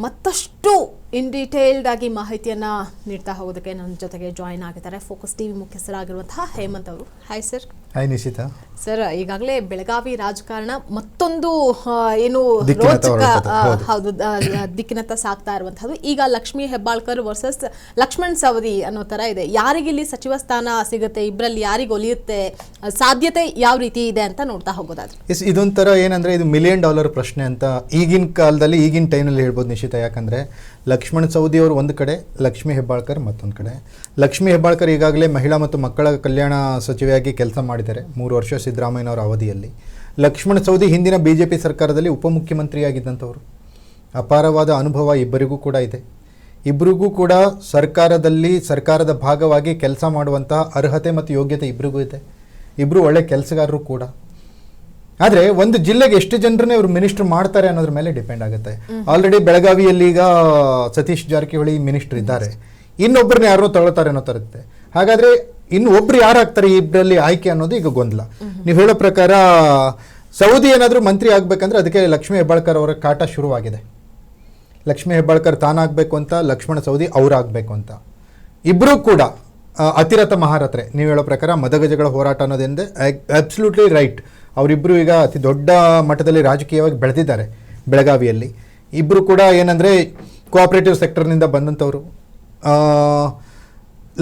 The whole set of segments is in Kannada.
ಮತ್ತಷ್ಟು ಇನ್ ಡೀಟೇಲ್ಡ್ ಆಗಿ ಮಾಹಿತಿಯನ್ನ ನೀಡ್ತಾ ಹೋಗೋದಕ್ಕೆ ನನ್ನ ಜೊತೆಗೆ ಜಾಯಿನ್ ಆಗಿದ್ದಾರೆ ಫೋಕಸ್ ಟಿವಿ ಮುಖ್ಯಸ್ಥರಾಗಿರುವಂತಹ ಹೇಮಂತ್ ಅವರು. Hi sir. Hi Nishita. Sir, ಈಗಾಗಲೇ ಬೆಳಗಾವಿ ರಾಜಕಾರಣ ಮತ್ತೊಂದು ಏನು ರೋಚಕ ದಿಕ್ಕಿನತ್ತ ಸಾಗ್ತಾ ಇರುವಂತಹದ್ದು. ಈಗ ಲಕ್ಷ್ಮೀ ಹೆಬ್ಬಾಳ್ಕರ್ ವರ್ಸಸ್ ಲಕ್ಷ್ಮಣ್ ಸವದಿ ಅನ್ನೋ ತರ ಇದೆ. ಯಾರಿಗಿಲ್ಲಿ ಸಚಿವ ಸ್ಥಾನ ಸಿಗುತ್ತೆ, ಇಬ್ಬರಲ್ಲಿ ಯಾರಿಗೆ ಒಲಿಯುತ್ತೆ, ಸಾಧ್ಯತೆ ಯಾವ ರೀತಿ ಇದೆ ಅಂತ ನೋಡ್ತಾ ಹೋಗೋದಾದ್ರೆ ಇದೊಂಥರ ಏನಂದ್ರೆ ಇದು $1 ಮಿಲಿಯನ್ ಪ್ರಶ್ನೆ ಅಂತ ಈಗಿನ ಕಾಲದಲ್ಲಿ ಈಗಿನ ಟೈಮಲ್ಲಿ ಹೇಳ್ಬೋದು ನಿಶಿತಾ. ಯಾಕಂದ್ರೆ ಲಕ್ಷ್ಮಣ್ ಸವದಿ ಅವರು ಒಂದು ಕಡೆ, ಲಕ್ಷ್ಮೀ ಹೆಬ್ಬಾಳ್ಕರ್ ಮತ್ತೊಂದು ಕಡೆ. ಲಕ್ಷ್ಮೀ ಹೆಬ್ಬಾಳ್ಕರ್ ಈಗಾಗಲೇ ಮಹಿಳಾ ಮತ್ತು ಮಕ್ಕಳ ಕಲ್ಯಾಣ ಸಚಿವೆಯಾಗಿ ಕೆಲಸ ಮಾಡಿದ್ದಾರೆ 3 ವರ್ಷ ಸಿದ್ದರಾಮಯ್ಯನವರ ಅವಧಿಯಲ್ಲಿ. ಲಕ್ಷ್ಮಣ್ ಸವದಿ ಹಿಂದಿನ BJP ಸರ್ಕಾರದಲ್ಲಿ ಉಪಮುಖ್ಯಮಂತ್ರಿಯಾಗಿದ್ದಂಥವ್ರು. ಅಪಾರವಾದ ಅನುಭವ ಇಬ್ಬರಿಗೂ ಕೂಡ ಇದೆ. ಇಬ್ಬರಿಗೂ ಕೂಡ ಸರ್ಕಾರದ ಭಾಗವಾಗಿ ಕೆಲಸ ಮಾಡುವಂತಹ ಅರ್ಹತೆ ಮತ್ತು ಯೋಗ್ಯತೆ ಇಬ್ಬರಿಗೂ ಇದೆ. ಇಬ್ಬರು ಒಳ್ಳೆ ಕೆಲಸಗಾರರು ಕೂಡ. ಆದರೆ ಒಂದು ಜಿಲ್ಲೆಗೆ ಎಷ್ಟು ಜನರನ್ನೇ ಇವರು ಮಿನಿಸ್ಟರ್ ಮಾಡ್ತಾರೆ ಅನ್ನೋದ್ರ ಮೇಲೆ ಡಿಪೆಂಡ್ ಆಗುತ್ತೆ. ಆಲ್ರೆಡಿ ಬೆಳಗಾವಿಯಲ್ಲಿ ಈಗ ಸತೀಶ್ ಜಾರಕಿಹೊಳಿ ಮಿನಿಸ್ಟರ್ ಇದ್ದಾರೆ. ಇನ್ನೊಬ್ಬರನ್ನ ಯಾರೋ ತಗೊಳ್ತಾರೆ ಅನ್ನೋ ಥರ ಇರುತ್ತೆ. ಹಾಗಾದರೆ ಇನ್ನು ಒಬ್ರು ಯಾರಾಗ್ತಾರೆ ಈ ಇಬ್ಬರಲ್ಲಿ ಆಯ್ಕೆ ಅನ್ನೋದು ಈಗ ಗೊಂದಲ. ನೀವು ಹೇಳೋ ಪ್ರಕಾರ ಸೌದಿ ಏನಾದರೂ ಮಂತ್ರಿ ಆಗಬೇಕಂದ್ರೆ ಅದಕ್ಕೆ ಲಕ್ಷ್ಮೀ ಹೆಬ್ಬಾಳ್ಕರ್ ಅವರ ಕಾಟ ಶುರುವಾಗಿದೆ. ಲಕ್ಷ್ಮೀ ಹೆಬ್ಬಾಳ್ಕರ್ ತಾನಾಗಬೇಕು ಅಂತ, ಲಕ್ಷ್ಮಣ ಸವದಿ ಅವರಾಗಬೇಕು ಅಂತ. ಇಬ್ಬರೂ ಕೂಡ ಅತಿರಥ ಮಹಾರಥರೆ. ನೀವು ಹೇಳೋ ಪ್ರಕಾರ ಮದಗಜಗಳ ಹೋರಾಟ ಅನ್ನೋದೆಂದೇ ಅಬ್ಸಲ್ಯೂಟ್ಲಿ ರೈಟ್. ಅವರಿಬ್ಬರು ಈಗ ಅತಿ ದೊಡ್ಡ ಮಟ್ಟದಲ್ಲಿ ರಾಜಕೀಯವಾಗಿ ಬೆಳೆದಿದ್ದಾರೆ ಬೆಳಗಾವಿಯಲ್ಲಿ. ಇಬ್ಬರು ಕೂಡ ಏನಂದರೆ ಕೋಆಪರೇಟಿವ್ ಸೆಕ್ಟರ್ನಿಂದ ಬಂದಂಥವ್ರು.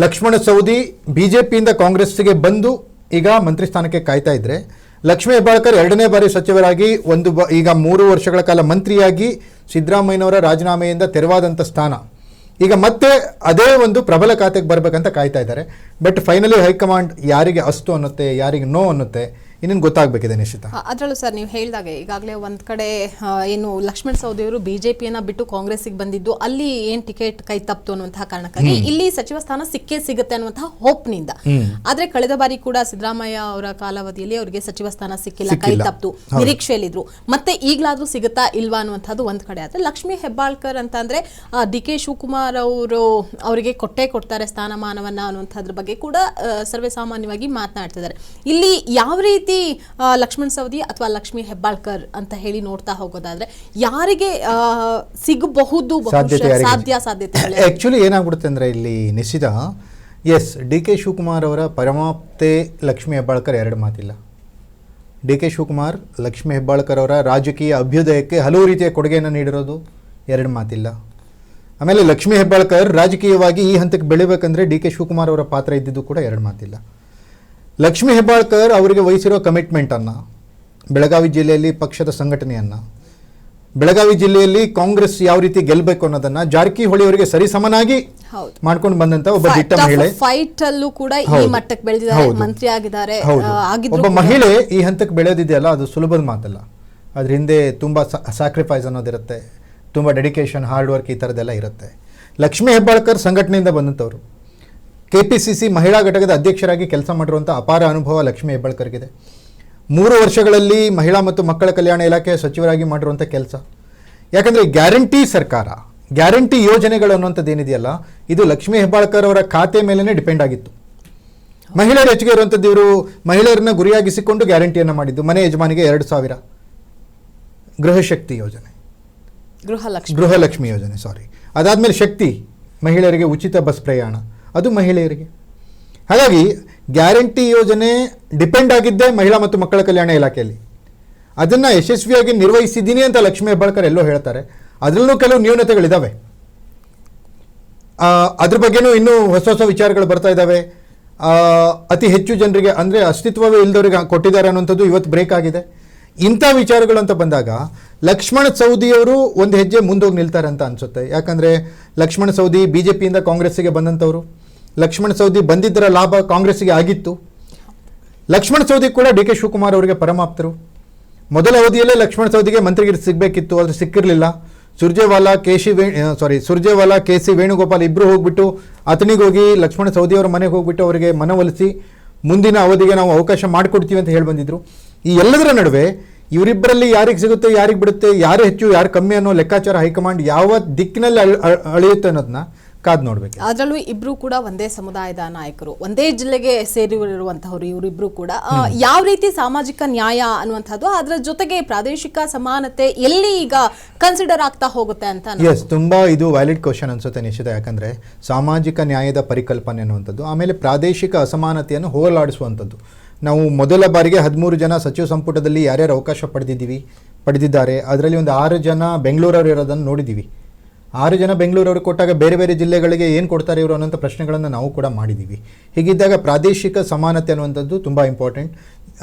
ಲಕ್ಷ್ಮಣ ಸವದಿ BJPಯಿಂದ ಕಾಂಗ್ರೆಸ್ಗೆ ಬಂದು ಈಗ ಮಂತ್ರಿ ಸ್ಥಾನಕ್ಕೆ ಕಾಯ್ತಾ ಇದ್ದರೆ, ಲಕ್ಷ್ಮೀ ಹೆಬ್ಬಾಳ್ಕರ್ 2ನೇ ಬಾರಿ ಸಚಿವರಾಗಿ ಈಗ 3 ವರ್ಷಗಳ ಕಾಲ ಮಂತ್ರಿಯಾಗಿ ಸಿದ್ದರಾಮಯ್ಯನವರ ರಾಜೀನಾಮೆಯಿಂದ ತೆರವಾದಂಥ ಸ್ಥಾನ ಈಗ ಮತ್ತೆ ಅದೇ ಒಂದು ಪ್ರಬಲ ಖಾತೆಗೆ ಬರಬೇಕಂತ ಕಾಯ್ತಾ ಇದ್ದಾರೆ. ಬಟ್ ಫೈನಲಿ ಹೈಕಮಾಂಡ್ ಯಾರಿಗೆ ಅಸ್ತು ಅನ್ನುತ್ತೆ, ಯಾರಿಗೆ ನೋ ಅನ್ನುತ್ತೆ, ಇನ್ನೇನು ಗೊತ್ತಾಗಬೇಕಿದೆ ನಿಶ್ಚಿತ. ಅದರಲ್ಲೂ ಸರ್, ನೀವು ಹೇಳಿದಾಗೆ ಈಗಾಗಲೇ ಒಂದು ಕಡೆ ಏನು ಲಕ್ಷ್ಮಣ್ ಸವದಿ ಅವರು BJPಯನ್ನು ಬಿಟ್ಟು ಕಾಂಗ್ರೆಸ್ಗೆ ಬಂದಿದ್ದು, ಅಲ್ಲಿ ಏನು ಟಿಕೆಟ್ ಕೈ ತಪ್ತು ಅನ್ನುವಂತಹ ಕಾರಣಕ್ಕಾಗಿ ಇಲ್ಲಿ ಸಚಿವ ಸ್ಥಾನ ಸಿಗುತ್ತೆ ಅನ್ನುವಂತಹ ಹೋಪ್ನಿಂದ. ಆದ್ರೆ ಕಳೆದ ಬಾರಿ ಕೂಡ ಸಿದ್ದರಾಮಯ್ಯ ಅವರ ಕಾಲಾವಧಿಯಲ್ಲಿ ಅವರಿಗೆ ಸಚಿವ ಸ್ಥಾನ ಸಿಕ್ಕಿಲ್ಲ, ಕೈ ತಪ್ತು, ನಿರೀಕ್ಷೆಯಲ್ಲಿದ್ರು. ಮತ್ತೆ ಈಗಲಾದ್ರೂ ಸಿಗುತ್ತಾ ಇಲ್ವಾ ಅನ್ನುವಂಥದ್ದು ಒಂದು ಕಡೆ. ಆದ್ರೆ ಲಕ್ಷ್ಮೀ ಹೆಬ್ಬಾಳ್ಕರ್ ಅಂತ ಅಂದ್ರೆ DK ಶಿವಕುಮಾರ್ ಅವರು ಅವರಿಗೆ ಕೊಡ್ತಾರೆ ಸ್ಥಾನಮಾನವನ್ನ ಅನ್ನುವಂಥದ್ರ ಬಗ್ಗೆ ಕೂಡ ಸರ್ವೇ ಸಾಮಾನ್ಯವಾಗಿ ಮಾತನಾಡ್ತಿದ್ದಾರೆ. ಇಲ್ಲಿ ಯಾವ ರೀತಿ ಲಕ್ಷ್ಮಣ್ ಸವದಿ ಅಥವಾ ಲಕ್ಷ್ಮೀ ಹೆಬ್ಬಾಳ್ಕರ್ ಅಂತ ಹೇಳಿ ನೋಡ್ತಾ ಹೋಗೋದಾದ್ರೆ ಯಾರಿಗೆ ಸಿಗಬಹುದು ಸಾಧ್ಯತೆ? ಆಕ್ಚುಲಿ ಏನಾಗ್ಬಿಡುತ್ತೆ ಅಂದ್ರೆ ಇಲ್ಲಿ ನಿಶ್ಚಿತ, ಎಸ್, DK ಶಿವಕುಮಾರ್ ಅವರ ಪರಮಾಪ್ತೆ ಲಕ್ಷ್ಮೀ ಹೆಬ್ಬಾಳ್ಕರ್, 2 ಮಾತಿಲ್ಲ. DK ಶಿವಕುಮಾರ್ ಲಕ್ಷ್ಮೀ ಹೆಬ್ಬಾಳ್ಕರ್ ಅವರ ರಾಜಕೀಯ ಅಭ್ಯುದಯಕ್ಕೆ ಹಲವು ರೀತಿಯ ಕೊಡುಗೆಯನ್ನು ನೀಡಿರೋದು, 2 ಮಾತಿಲ್ಲ. ಆಮೇಲೆ ಲಕ್ಷ್ಮೀ ಹೆಬ್ಬಾಳ್ಕರ್ ರಾಜಕೀಯವಾಗಿ ಈ ಹಂತಕ್ಕೆ ಬೆಳಿಬೇಕಂದ್ರೆ DK ಶಿವಕುಮಾರ್ ಅವರ ಪಾತ್ರ ಇದ್ದಿದ್ದು ಕೂಡ 2 ಮಾತಿಲ್ಲ. ಲಕ್ಷ್ಮೀ ಹೆಬ್ಬಾಳ್ಕರ್ ಅವರಿಗೆ ವಹಿಸಿರೋ ಕಮಿಟ್ಮೆಂಟನ್ನು, ಬೆಳಗಾವಿ ಜಿಲ್ಲೆಯಲ್ಲಿ ಪಕ್ಷದ ಸಂಘಟನೆಯನ್ನು, ಬೆಳಗಾವಿ ಜಿಲ್ಲೆಯಲ್ಲಿ ಕಾಂಗ್ರೆಸ್ ಯಾವ ರೀತಿ ಗೆಲ್ಲಬೇಕು ಅನ್ನೋದನ್ನ ಜಾರಕಿಹೊಳಿ ಅವರಿಗೆ ಸರಿಸಮನಾಗಿ ಮಾಡ್ಕೊಂಡು ಬಂದಂತ ಒಬ್ಬ ದಿಟ್ಟ ಮಹಿಳೆ. ಫೈಟ್ ಅಲ್ಲೂ ಕೂಡ ಈ ಮಟ್ಟಕ್ಕೆ ಬೆಳೆದಿದ್ದಾರೆ, ಮಂತ್ರಿ ಆಗಿದ್ದಾರೆ. ಒಬ್ಬ ಮಹಿಳೆ ಈ ಹಂತಕ್ಕೆ ಬೆಳೆಯೋದಿದೆಯಲ್ಲ, ಅದು ಸುಲಭದ ಮಾತಲ್ಲ. ಅದ್ರ ಹಿಂದೆ ತುಂಬಾ ಸ್ಯಾಕ್ರಿಫೈಸ್ ಅನ್ನೋದಿರುತ್ತೆ, ತುಂಬಾ ಡೆಡಿಕೇಶನ್, ಹಾರ್ಡ್ ವರ್ಕ್, ಈ ಥರದ್ದೆಲ್ಲ ಇರುತ್ತೆ. ಲಕ್ಷ್ಮೀ ಹೆಬ್ಬಾಳ್ಕರ್ ಸಂಘಟನೆಯಿಂದ ಬಂದಂಥವ್ರು. KPCC ಮಹಿಳಾ ಘಟಕದ ಅಧ್ಯಕ್ಷರಾಗಿ ಕೆಲಸ ಮಾಡಿರುವಂಥ ಅಪಾರ ಅನುಭವ ಲಕ್ಷ್ಮೀ ಹೆಬ್ಬಾಳ್ಕರ್ಗಿದೆ. 3 ವರ್ಷಗಳಲ್ಲಿ ಮಹಿಳಾ ಮತ್ತು ಮಕ್ಕಳ ಕಲ್ಯಾಣ ಇಲಾಖೆಯ ಸಚಿವರಾಗಿ ಮಾಡಿರುವಂಥ ಕೆಲಸ. ಯಾಕಂದರೆ ಗ್ಯಾರಂಟಿ ಸರ್ಕಾರ, ಗ್ಯಾರಂಟಿ ಯೋಜನೆಗಳು ಅನ್ನುವಂಥದ್ದು ಏನಿದೆಯಲ್ಲ, ಇದು ಲಕ್ಷ್ಮೀ ಹೆಬ್ಬಾಳ್ಕರ್ ಅವರ ಖಾತೆ ಮೇಲೇ ಡಿಪೆಂಡ್ ಆಗಿತ್ತು. ಮಹಿಳೆಯರು ಹೆಚ್ಚಿಗೆ ಇರುವಂಥದ್ದು, ಇವರು ಮಹಿಳೆಯರನ್ನ ಗುರಿಯಾಗಿಸಿಕೊಂಡು ಗ್ಯಾರಂಟಿಯನ್ನು ಮಾಡಿದ್ದು. ಮನೆ ಯಜಮಾನಿಗೆ 2,000, ಗೃಹಶಕ್ತಿ ಯೋಜನೆ, ಗೃಹಲಕ್ಷ್ಮಿ ಯೋಜನೆ, ಅದಾದಮೇಲೆ ಶಕ್ತಿ, ಮಹಿಳೆಯರಿಗೆ ಉಚಿತ ಬಸ್ ಪ್ರಯಾಣ, ಅದು ಮಹಿಳೆಯರಿಗೆ. ಹಾಗಾಗಿ ಗ್ಯಾರಂಟಿ ಯೋಜನೆ ಡಿಪೆಂಡ್ ಆಗಿದ್ದೇ ಮಹಿಳಾ ಮತ್ತು ಮಕ್ಕಳ ಕಲ್ಯಾಣ ಇಲಾಖೆಯಲ್ಲಿ. ಅದನ್ನು ಯಶಸ್ವಿಯಾಗಿ ನಿರ್ವಹಿಸಿದ್ದೀನಿ ಅಂತ ಲಕ್ಷ್ಮೀ ಹೆಬ್ಬಾಳ್ಕರ್ ಎಲ್ಲೋ ಹೇಳ್ತಾರೆ. ಅದರಲ್ಲೂ ಕೆಲವು ನ್ಯೂನತೆಗಳಿದ್ದಾವೆ. ಅದ್ರ ಬಗ್ಗೆನೂ ಇನ್ನೂ ಹೊಸ ವಿಚಾರಗಳು ಬರ್ತಾ ಇದ್ದಾವೆ. ಅತಿ ಹೆಚ್ಚು ಜನರಿಗೆ ಅಂದರೆ ಅಸ್ತಿತ್ವವೇ ಇಲ್ಲದವರಿಗೆ ಕೊಟ್ಟಿದ್ದಾರೆ ಅನ್ನುವಂಥದ್ದು ಇವತ್ತು ಬ್ರೇಕ್ ಆಗಿದೆ. ಇಂಥ ವಿಚಾರಗಳು ಅಂತ ಬಂದಾಗ ಲಕ್ಷ್ಮಣ ಸವದಿಯವರು ಒಂದು ಹೆಜ್ಜೆ ಮುಂದೋಗಿ ನಿಲ್ತಾರೆ ಅಂತ ಅನಿಸುತ್ತೆ. ಯಾಕಂದರೆ ಲಕ್ಷ್ಮಣ ಸವದಿ BJPಯಿಂದ ಕಾಂಗ್ರೆಸ್ಸಿಗೆ ಬಂದಂಥವ್ರು. ಲಕ್ಷ್ಮಣ ಸವದಿ ಬಂದಿದ್ದರ ಲಾಭ ಕಾಂಗ್ರೆಸ್ಸಿಗೆ ಆಗಿತ್ತು. ಲಕ್ಷ್ಮಣ ಸವದಿ ಕೂಡ DK ಶಿವಕುಮಾರ್ ಅವರಿಗೆ ಪರಮಾಪ್ತರು. ಮೊದಲ ಅವಧಿಯಲ್ಲೇ ಲಕ್ಷ್ಮಣ ಸವದಿಗೆ ಮಂತ್ರಿಗಿರಿ ಸಿಗಬೇಕಿತ್ತು, ಆದರೆ ಸಿಕ್ಕಿರಲಿಲ್ಲ. ಸುರ್ಜೇವಾಲಾ KC ವೇಣುಗೋಪಾಲ್ ಇಬ್ಬರು ಹೋಗ್ಬಿಟ್ಟು ಆತನಿಗೆ ಹೋಗಿ ಲಕ್ಷ್ಮಣ ಸವದಿಯವರ ಮನೆಗೆ ಹೋಗ್ಬಿಟ್ಟು ಅವರಿಗೆ ಮನವೊಲಿಸಿ ಮುಂದಿನ ಅವಧಿಗೆ ನಾವು ಅವಕಾಶ ಮಾಡಿಕೊಡ್ತೀವಿ ಅಂತ ಹೇಳಿ ಬಂದಿದ್ರು. ಈ ಎಲ್ಲದರ ನಡುವೆ ಇವರಿಬ್ಬರಲ್ಲಿ ಯಾರಿಗೆ ಸಿಗುತ್ತೆ, ಯಾರಿಗೆ ಬಿಡುತ್ತೆ, ಯಾರು ಹೆಚ್ಚು ಯಾರು ಕಮ್ಮಿ ಅನ್ನೋ ಲೆಕ್ಕಾಚಾರ ಹೈಕಮಾಂಡ್ ಯಾವ ದಿಕ್ಕಿನಲ್ಲಿ ಅಳೆಯುತ್ತೆ ಅನ್ನೋದನ್ನ ಕಾದ್ ನೋಡ್ಬೇಕು. ಅದರಲ್ಲೂ ಇಬ್ರು ಕೂಡ ಒಂದೇ ಸಮುದಾಯದ ನಾಯಕರು, ಒಂದೇ ಜಿಲ್ಲೆಗೆ ಸೇರಿರುವಂತಹವರು ಇವರಿಬ್ರು ಕೂಡ. ಯಾವ ರೀತಿ ಸಾಮಾಜಿಕ ನ್ಯಾಯ ಅನ್ನುವಂಥದ್ದು, ಅದರ ಜೊತೆಗೆ ಪ್ರಾದೇಶಿಕ ಸಮಾನತೆ ಎಲ್ಲಿ ಈಗ ಕನ್ಸಿಡರ್ ಆಗ್ತಾ ಹೋಗುತ್ತೆ ಅಂತ? ಎಸ್, ತುಂಬಾ ಇದು ವ್ಯಾಲಿಡ್ ಕ್ವಶನ್ ಅನ್ಸುತ್ತೆ ನಿಶ್ಚಿತ. ಯಾಕಂದ್ರೆ ಸಾಮಾಜಿಕ ನ್ಯಾಯದ ಪರಿಕಲ್ಪನೆ ಅನ್ನುವಂಥದ್ದು, ಆಮೇಲೆ ಪ್ರಾದೇಶಿಕ ಅಸಮಾನತೆಯನ್ನು ಹೋಗಲಾಡಿಸುವಂಥದ್ದು. ನಾವು ಮೊದಲ ಬಾರಿಗೆ 13 ಜನ ಸಚಿವ ಸಂಪುಟದಲ್ಲಿ ಯಾರ್ಯಾರು ಅವಕಾಶ ಪಡೆದಿದ್ದಾರೆ, ಅದರಲ್ಲಿ ಒಂದು 6 ಜನ ಬೆಂಗಳೂರವರು ಇರೋದನ್ನು ನೋಡಿದ್ದೀವಿ. 6 ಜನ ಬೆಂಗಳೂರವರು ಕೊಟ್ಟಾಗ ಬೇರೆ ಬೇರೆ ಜಿಲ್ಲೆಗಳಿಗೆ ಏನು ಕೊಡ್ತಾರೆ ಇವರು ಅನ್ನೋಂಥ ಪ್ರಶ್ನೆಗಳನ್ನು ನಾವು ಕೂಡ ಮಾಡಿದ್ದೀವಿ. ಹೀಗಿದ್ದಾಗ ಪ್ರಾದೇಶಿಕ ಸಮಾನತೆ ಅನ್ನುವಂಥದ್ದು ತುಂಬ ಇಂಪಾರ್ಟೆಂಟ್.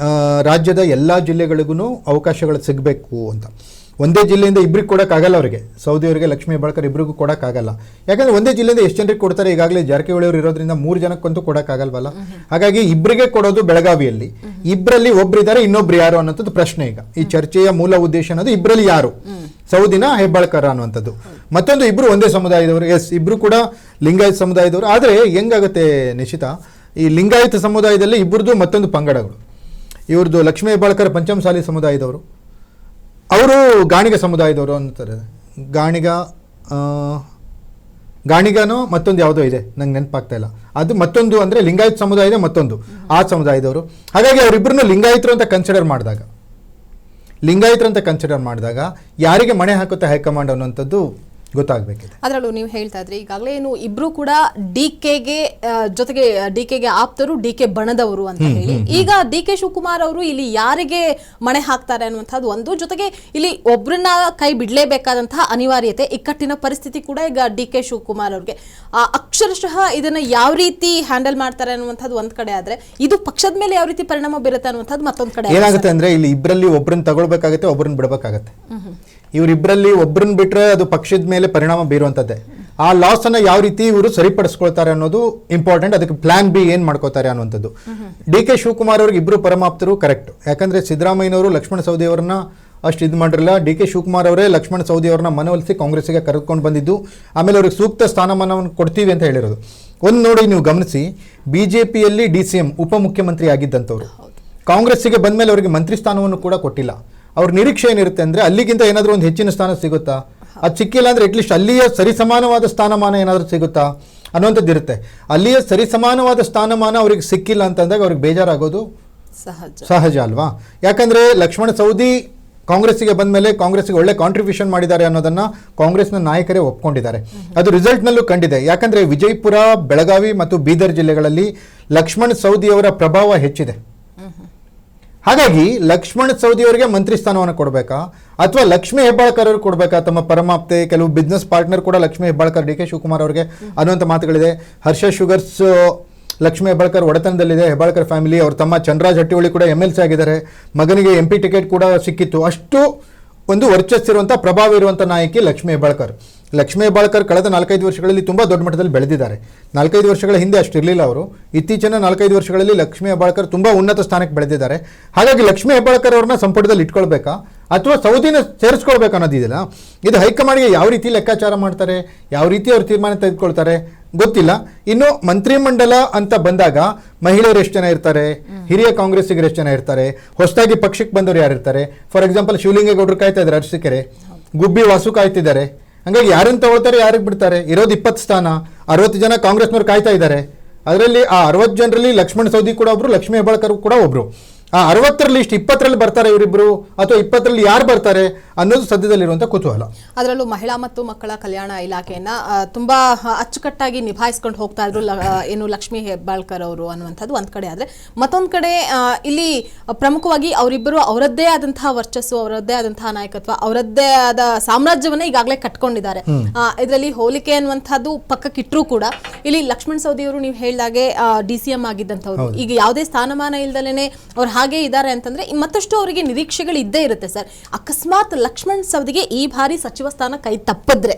ರಾಜ್ಯದ ಎಲ್ಲ ಜಿಲ್ಲೆಗಳಿಗೂ ಅವಕಾಶಗಳು ಸಿಗಬೇಕು ಅಂತ. ಒಂದೇ ಜಿಲ್ಲೆಯಿಂದ ಇಬ್ಬರಿಗೆ ಕೊಡೋಕ್ಕಾಗಲ್ಲ ಅವರಿಗೆ, ಸೌದಿ ಅವರಿಗೆ, ಲಕ್ಷ್ಮೀ ಹೆಬ್ಬಾಳ್ಕರ್ ಇಬ್ಬರಿಗೂ ಕೊಡೋಕ್ಕಾಗಲ್ಲ. ಯಾಕಂದರೆ ಒಂದೇ ಜಿಲ್ಲೆಯಿಂದ ಎಷ್ಟು ಜನರಿಗೆ ಕೊಡ್ತಾರೆ? ಈಗಾಗಲೇ ಜಾರಕಿಹೊಳಿ ಅವರು ಇರೋದ್ರಿಂದ 3 ಜನಕ್ಕಂತೂ ಕೊಡೋಕ್ಕಾಗಲ್ವಲ್ಲ. ಹಾಗಾಗಿ ಇಬ್ಬರಿಗೆ ಕೊಡೋದು ಬೆಳಗಾವಿಯಲ್ಲಿ, ಇಬ್ಬರಲ್ಲಿ ಒಬ್ಬರಿದ್ದಾರೆ, ಇನ್ನೊಬ್ರು ಯಾರು ಅನ್ನೋಂಥದ್ದು ಪ್ರಶ್ನೆ. ಈಗ ಈ ಚರ್ಚೆಯ ಮೂಲ ಉದ್ದೇಶ ಅನ್ನೋದು ಇಬ್ಬರಲ್ಲಿ ಯಾರು, ಸೌದಿನ ಹೆಬ್ಬಾಳ್ಕರ್ ಅನ್ನುವಂಥದ್ದು. ಮತ್ತೊಂದು ಇಬ್ಬರು ಒಂದೇ ಸಮುದಾಯದವರು. ಎಸ್, ಇಬ್ಬರು ಕೂಡ ಲಿಂಗಾಯತ ಸಮುದಾಯದವರು. ಆದರೆ ಹೆಂಗಾಗುತ್ತೆ ನಿಶ್ಚಿತ, ಈ ಲಿಂಗಾಯತ ಸಮುದಾಯದಲ್ಲಿ ಇಬ್ಬರದು ಮತ್ತೊಂದು ಪಂಗಡಗಳು. ಇವ್ರದ್ದು ಲಕ್ಷ್ಮೀ ಹೆಬ್ಬಾಳ್ಕರ್ ಪಂಚಮಸಾಲಿ ಸಮುದಾಯದವರು, ಅವರು ಗಾಣಿಗ ಸಮುದಾಯದವರು ಅಂತಾರೆ. ಗಾಣಿಗನೋ ಮತ್ತೊಂದು ಯಾವುದೋ ಇದೆ, ನಂಗೆ ನೆನಪಾಗ್ತಾ ಇಲ್ಲ. ಅದು ಮತ್ತೊಂದು ಅಂದರೆ ಲಿಂಗಾಯತ ಸಮುದಾಯದ ಮತ್ತೊಂದು ಆ ಸಮುದಾಯದವರು. ಹಾಗಾಗಿ ಅವರಿಬ್ಬರನ್ನು ಲಿಂಗಾಯತರು ಅಂತ ಕನ್ಸಿಡರ್ ಮಾಡಿದಾಗ ಯಾರಿಗೆ ಮಣೆ ಹಾಕುತ್ತೆ ಹೈಕಮಾಂಡ್ ಅನ್ನುವಂಥದ್ದು ಗೊತ್ತಾಗಬೇಕಿದೆ. ಅದರಲ್ಲೂ ನೀವು ಹೇಳ್ತಾ ಇದ್ರಿ ಈಗಾಗಲೇ ಏನು ಇಬ್ರು ಕೂಡ ಡಿಕೆಗೆ ಜೊತೆಗೆ ಡಿಕೆಗೆ ಆಪ್ತರು, ಡಿಕೆ ಬಣದವರು ಅಂತ ಹೇಳಿ. ಈಗ ಡಿಕೆ ಶಿವಕುಮಾರ್ ಅವರು ಇಲ್ಲಿ ಯಾರಿಗೆ ಮಣೆ ಹಾಕ್ತಾರೆ ಅನ್ನುವಂಥದ್ದು ಒಂದು, ಜೊತೆಗೆ ಇಲ್ಲಿ ಒಬ್ಬರನ್ನ ಕೈ ಬಿಡಲೇಬೇಕಾದಂತಹ ಅನಿವಾರ್ಯತೆ, ಇಕ್ಕಟ್ಟಿನ ಪರಿಸ್ಥಿತಿ ಕೂಡ ಈಗ ಡಿಕೆ ಶಿವಕುಮಾರ್ ಅವ್ರಿಗೆ. ಅಕ್ಷರಶಃ ಇದನ್ನ ಯಾವ ರೀತಿ ಹ್ಯಾಂಡಲ್ ಮಾಡ್ತಾರೆ ಅನ್ನುವಂಥದ್ದು ಒಂದ್ ಕಡೆ ಆದ್ರೆ, ಇದು ಪಕ್ಷದ ಮೇಲೆ ಯಾವ ರೀತಿ ಪರಿಣಾಮ ಬೀರುತ್ತೆ ಅನ್ನುವಂಥದ್ದು ಮತ್ತೊಂದ್ ಕಡೆ. ಏನಾಗುತ್ತೆ ಅಂದ್ರೆ ಇಲ್ಲಿ ಇಬ್ಬರಲ್ಲಿ ಒಬ್ಬರನ್ನ ತಗೊಳ್ಬೇಕಾಗತ್ತೆ, ಒಬ್ಬರನ್ನ ಬಿಡಬೇಕಾಗತ್ತೆ. ಇವರಿಬ್ಬರಲ್ಲಿ ಒಬ್ಬರನ್ನ ಬಿಟ್ರೆ ಅದು ಪಕ್ಷದ ಮೇಲೆ ಪರಿಣಾಮ ಬೀರುವಂಥದ್ದೇ. ಆ ಲಾಸ್ ಅನ್ನ ಯಾವ ರೀತಿ ಇವರು ಸರಿಪಡಿಸ್ಕೊಳ್ತಾರೆ ಅನ್ನೋದು ಇಂಪಾರ್ಟೆಂಟ್. ಅದಕ್ಕೆ ಪ್ಲಾನ್ ಬಿ ಏನ್ ಮಾಡ್ಕೋತಾರೆ ಅನ್ನುವಂಥದ್ದು. ಡಿ ಕೆ ಶಿವಕುಮಾರ್ ಅವ್ರಿಗೆ ಇಬ್ಬರು ಪರಮಾಪ್ತರು, ಕರೆಕ್ಟ್. ಯಾಕಂದ್ರೆ ಸಿದ್ದರಾಮಯ್ಯನವರು ಲಕ್ಷ್ಮಣ ಸವದಿ ಅವರನ್ನ ಅಷ್ಟು ಇದು ಮಾಡಿರಲಿಲ್ಲ. ಡಿ ಕೆ ಶಿವಕುಮಾರ್ ಅವರೇ ಲಕ್ಷ್ಮಣ ಸವದಿ ಅವರನ್ನ ಮನವೊಲಿಸಿ ಕಾಂಗ್ರೆಸ್ಗೆ ಕರೆದುಕೊಂಡು ಬಂದಿದ್ದು, ಆಮೇಲೆ ಅವ್ರಿಗೆ ಸೂಕ್ತ ಸ್ಥಾನಮಾನವನ್ನು ಕೊಡ್ತೀವಿ ಅಂತ ಹೇಳಿರೋದು. ಒಂದು ನೋಡಿ, ನೀವು ಗಮನಿಸಿ, ಬಿಜೆಪಿಯಲ್ಲಿ DCM ಉಪಮುಖ್ಯಮಂತ್ರಿ ಆಗಿದ್ದಂಥವ್ರು, ಕಾಂಗ್ರೆಸ್ಸಿಗೆ ಬಂದ್ಮೇಲೆ ಅವರಿಗೆ ಮಂತ್ರಿ ಸ್ಥಾನವನ್ನು ಕೂಡ ಕೊಟ್ಟಿಲ್ಲ. ಅವ್ರ ನಿರೀಕ್ಷೆ ಏನಿರುತ್ತೆ ಅಂದರೆ ಅಲ್ಲಿಗಿಂತ ಏನಾದರೂ ಒಂದು ಹೆಚ್ಚಿನ ಸ್ಥಾನ ಸಿಗುತ್ತಾ, ಅದು ಸಿಕ್ಕಿಲ್ಲ ಅಂದರೆ ಅಟ್ಲೀಸ್ಟ್ ಅಲ್ಲಿಯ ಸರಿಸಮಾನವಾದ ಸ್ಥಾನಮಾನ ಏನಾದರೂ ಸಿಗುತ್ತಾ ಅನ್ನುವಂಥದ್ದು ಇರುತ್ತೆ. ಅಲ್ಲಿಯ ಸರಿಸಮಾನವಾದ ಸ್ಥಾನಮಾನ ಅವ್ರಿಗೆ ಸಿಕ್ಕಿಲ್ಲ ಅಂತಂದಾಗ ಅವ್ರಿಗೆ ಬೇಜಾರಾಗೋದು ಸಹಜ ಅಲ್ವಾ. ಯಾಕಂದರೆ ಲಕ್ಷ್ಮಣ ಸವದಿ ಕಾಂಗ್ರೆಸ್ಸಿಗೆ ಬಂದಮೇಲೆ ಕಾಂಗ್ರೆಸ್ಸಿಗೆ ಒಳ್ಳೆ ಕಾಂಟ್ರಿಬ್ಯೂಷನ್ ಮಾಡಿದ್ದಾರೆ ಅನ್ನೋದನ್ನು ಕಾಂಗ್ರೆಸ್ನ ನಾಯಕರೇ ಒಪ್ಕೊಂಡಿದ್ದಾರೆ. ಅದು ರಿಸಲ್ಟ್ನಲ್ಲೂ ಕಂಡಿದೆ. ಯಾಕಂದರೆ ವಿಜಯಪುರ, ಬೆಳಗಾವಿ ಮತ್ತು ಬೀದರ್ ಜಿಲ್ಲೆಗಳಲ್ಲಿ ಲಕ್ಷ್ಮಣ ಸವದಿ ಅವರ ಪ್ರಭಾವ ಹೆಚ್ಚಿದೆ. ಹಾಗಾಗಿ ಲಕ್ಷ್ಮಣ ಸವದಿ ಅವರಿಗೆ ಮಂತ್ರಿ ಸ್ಥಾನವನ್ನು ಕೊಡಬೇಕಾ ಅಥವಾ ಲಕ್ಷ್ಮೀ ಹೆಬ್ಬಾಳ್ಕರ್ ಅವ್ರಿಗೆ ಕೊಡಬೇಕಾ? ತಮ್ಮ ಪರಮಾಪ್ತೆ, ಕೆಲವು ಬಿಸ್ನೆಸ್ ಪಾರ್ಟ್ನರ್ ಕೂಡ ಲಕ್ಷ್ಮೀ ಹೆಬ್ಬಾಳ್ಕರ್, ಡಿ ಕೆ ಶಿವಕುಮಾರ್ ಅವರಿಗೆ ಅನ್ನುವಂಥ ಮಾತುಗಳಿದೆ. ಹರ್ಷ ಶುಗರ್ಸ್ ಲಕ್ಷ್ಮೀ ಹೆಬ್ಬಾಳ್ಕರ್ ಒಡೆತನದಲ್ಲಿದೆ. ಹೆಬ್ಬಾಳ್ಕರ್ ಫ್ಯಾಮಿಲಿ, ಅವ್ರ ತಮ್ಮ ಚಂದ್ರರಾಜ್ ಹಟ್ಟಿಹೊಳಿ ಕೂಡ MLC ಆಗಿದ್ದಾರೆ. ಮಗನಿಗೆ MP ಟಿಕೆಟ್ ಕೂಡ ಸಿಕ್ಕಿತ್ತು. ಅಷ್ಟು ಒಂದು ವರ್ಚಸ್ಸಿರುವಂಥ, ಪ್ರಭಾವ ಇರುವಂಥ ನಾಯಕಿ ಲಕ್ಷ್ಮೀ ಹೆಬ್ಬಾಳ್ಕರ್. ಲಕ್ಷ್ಮೀ ಹೆಬ್ಬಾಳ್ಕರ್ ಕಳೆದ 4-5 ವರ್ಷಗಳಲ್ಲಿ ತುಂಬ ದೊಡ್ಡ ಮಟ್ಟದಲ್ಲಿ ಬೆಳೆದಿದ್ದಾರೆ. 4-5 ವರ್ಷಗಳ ಹಿಂದೆ ಅಷ್ಟಿರಲಿಲ್ಲ ಅವರು. ಇತ್ತೀಚಿನ 4-5 ವರ್ಷಗಳಲ್ಲಿ ಲಕ್ಷ್ಮೀ ಹೆಬ್ಬಾಳ್ಕರ್ ತುಂಬ ಉನ್ನತ ಸ್ಥಾನಕ್ಕೆ ಬೆಳೆದಿದ್ದಾರೆ. ಹಾಗಾಗಿ ಲಕ್ಷ್ಮೀ ಹೆಬ್ಬಾಳ್ಕರ್ ಅವ್ರನ್ನ ಸಂಪುಟದಲ್ಲಿ ಇಟ್ಕೊಳ್ಬೇಕಾ ಅಥವಾ ಸೌದಿನ ಸೇರಿಸ್ಕೊಳ್ಬೇಕು ಅನ್ನೋದಿದೆಯಲ್ಲ, ಇದು ಹೈಕಮಾಂಡ್ಗೆ ಯಾವ ರೀತಿ ಲೆಕ್ಕಾಚಾರ ಮಾಡ್ತಾರೆ, ಯಾವ ರೀತಿ ಅವ್ರು ತೀರ್ಮಾನ ತೆಗೆದುಕೊಳ್ತಾರೆ ಗೊತ್ತಿಲ್ಲ. ಇನ್ನು ಮಂತ್ರಿಮಂಡಲ ಅಂತ ಬಂದಾಗ ಮಹಿಳೆಯರು ಎಷ್ಟು ಜನ ಇರ್ತಾರೆ, ಹಿರಿಯ ಕಾಂಗ್ರೆಸ್ಸಿಗರು ಎಷ್ಟು ಜನ ಇರ್ತಾರೆ, ಹೊಸದಾಗಿ ಪಕ್ಷಕ್ಕೆ ಬಂದವರು ಯಾರು ಇರ್ತಾರೆ. ಫಾರ್ ಎಕ್ಸಾಂಪಲ್ ಶಿವಲಿಂಗೇಗೌಡರು ಕಾಯ್ತಾ ಇದ್ದಾರೆ, ಅರಸೀಕೆರೆ, ಗುಬ್ಬಿ ವಾಸು ಕಾಯ್ತಿದ್ದಾರೆ. ಹಂಗಾಗಿ ಯಾರನ್ನು ತಗೊಳ್ತಾರೆ, ಯಾರಿಗೆ ಬಿಡ್ತಾರೆ? ಇರೋದು 20 ಸ್ಥಾನ, 60 ಜನ ಕಾಂಗ್ರೆಸ್ನವ್ರು ಕಾಯ್ತಾ ಇದ್ದಾರೆ. ಅದರಲ್ಲಿ ಆ 60 ಜನರಲ್ಲಿ ಲಕ್ಷ್ಮಣ ಸವದಿ ಕೂಡ ಒಬ್ರು, ಲಕ್ಷ್ಮೀ ಹೆಬ್ಬಾಳ್ಕರ್ ಕೂಡ ಒಬ್ರು. ಆ 60ರಲ್ಲಿ ಇಷ್ಟು 20ರಲ್ಲಿ ಬರ್ತಾರೆ ಇವರಿಬ್ರು, ಅಥವಾ 20ರಲ್ಲಿ ಯಾರು ಬರ್ತಾರೆ ಅನ್ನೋದು ಸದ್ಯದಲ್ಲಿರುವಂಥ ಕುತೂಹಲ. ಅದರಲ್ಲೂ ಮಹಿಳಾ ಮತ್ತು ಮಕ್ಕಳ ಕಲ್ಯಾಣ ಇಲಾಖೆಯನ್ನ ತುಂಬಾ ಅಚ್ಚುಕಟ್ಟಾಗಿ ನಿಭಾಯಿಸ್ಕೊಂಡು ಹೋಗ್ತಾ ಇದ್ರು ಏನು ಲಕ್ಷ್ಮೀ ಹೆಬ್ಬಾಳ್ಕರ್ ಅವರು ಅನ್ನುವಂಥದ್ದು ಒಂದ್ ಕಡೆ ಆದ್ರೆ, ಮತ್ತೊಂದ್ ಕಡೆ ಇಲ್ಲಿ ಪ್ರಮುಖವಾಗಿ ಅವರಿಬ್ಬರು ಅವರದ್ದೇ ಆದಂತಹ ವರ್ಚಸ್ಸು, ಅವರದ್ದೇ ಆದಂತಹ ನಾಯಕತ್ವ, ಅವರದ್ದೇ ಆದ ಸಾಮ್ರಾಜ್ಯವನ್ನ ಈಗಾಗಲೇ ಕಟ್ಕೊಂಡಿದ್ದಾರೆ. ಇದರಲ್ಲಿ ಹೋಲಿಕೆ ಅನ್ನುವಂಥದ್ದು ಪಕ್ಕಕ್ಕಿಟ್ರೂ ಕೂಡ ಇಲ್ಲಿ ಲಕ್ಷ್ಮಣ್ ಸವದಿ ಅವರು ನೀವು ಹೇಳಿದಾಗೆ DCM ಆಗಿದ್ದಂಥವ್ರು, ಈಗ ಯಾವುದೇ ಸ್ಥಾನಮಾನ ಇಲ್ದಲೇನೆ ಅವ್ರು ಹಾಗೆ ಇದ್ದಾರೆ ಅಂತಂದ್ರೆ ಮತ್ತಷ್ಟು ಅವರಿಗೆ ನಿರೀಕ್ಷೆಗಳು ಇದ್ದೇ ಇರುತ್ತೆ ಸರ್. ಅಕಸ್ಮಾತ್ ಲಕ್ಷ್ಮಣ್ ಸವದಿಗೆ ಈ ಬಾರಿ ಸಚಿವ ಸ್ಥಾನ ಕೈ ತಪ್ಪಿದ್ರೆ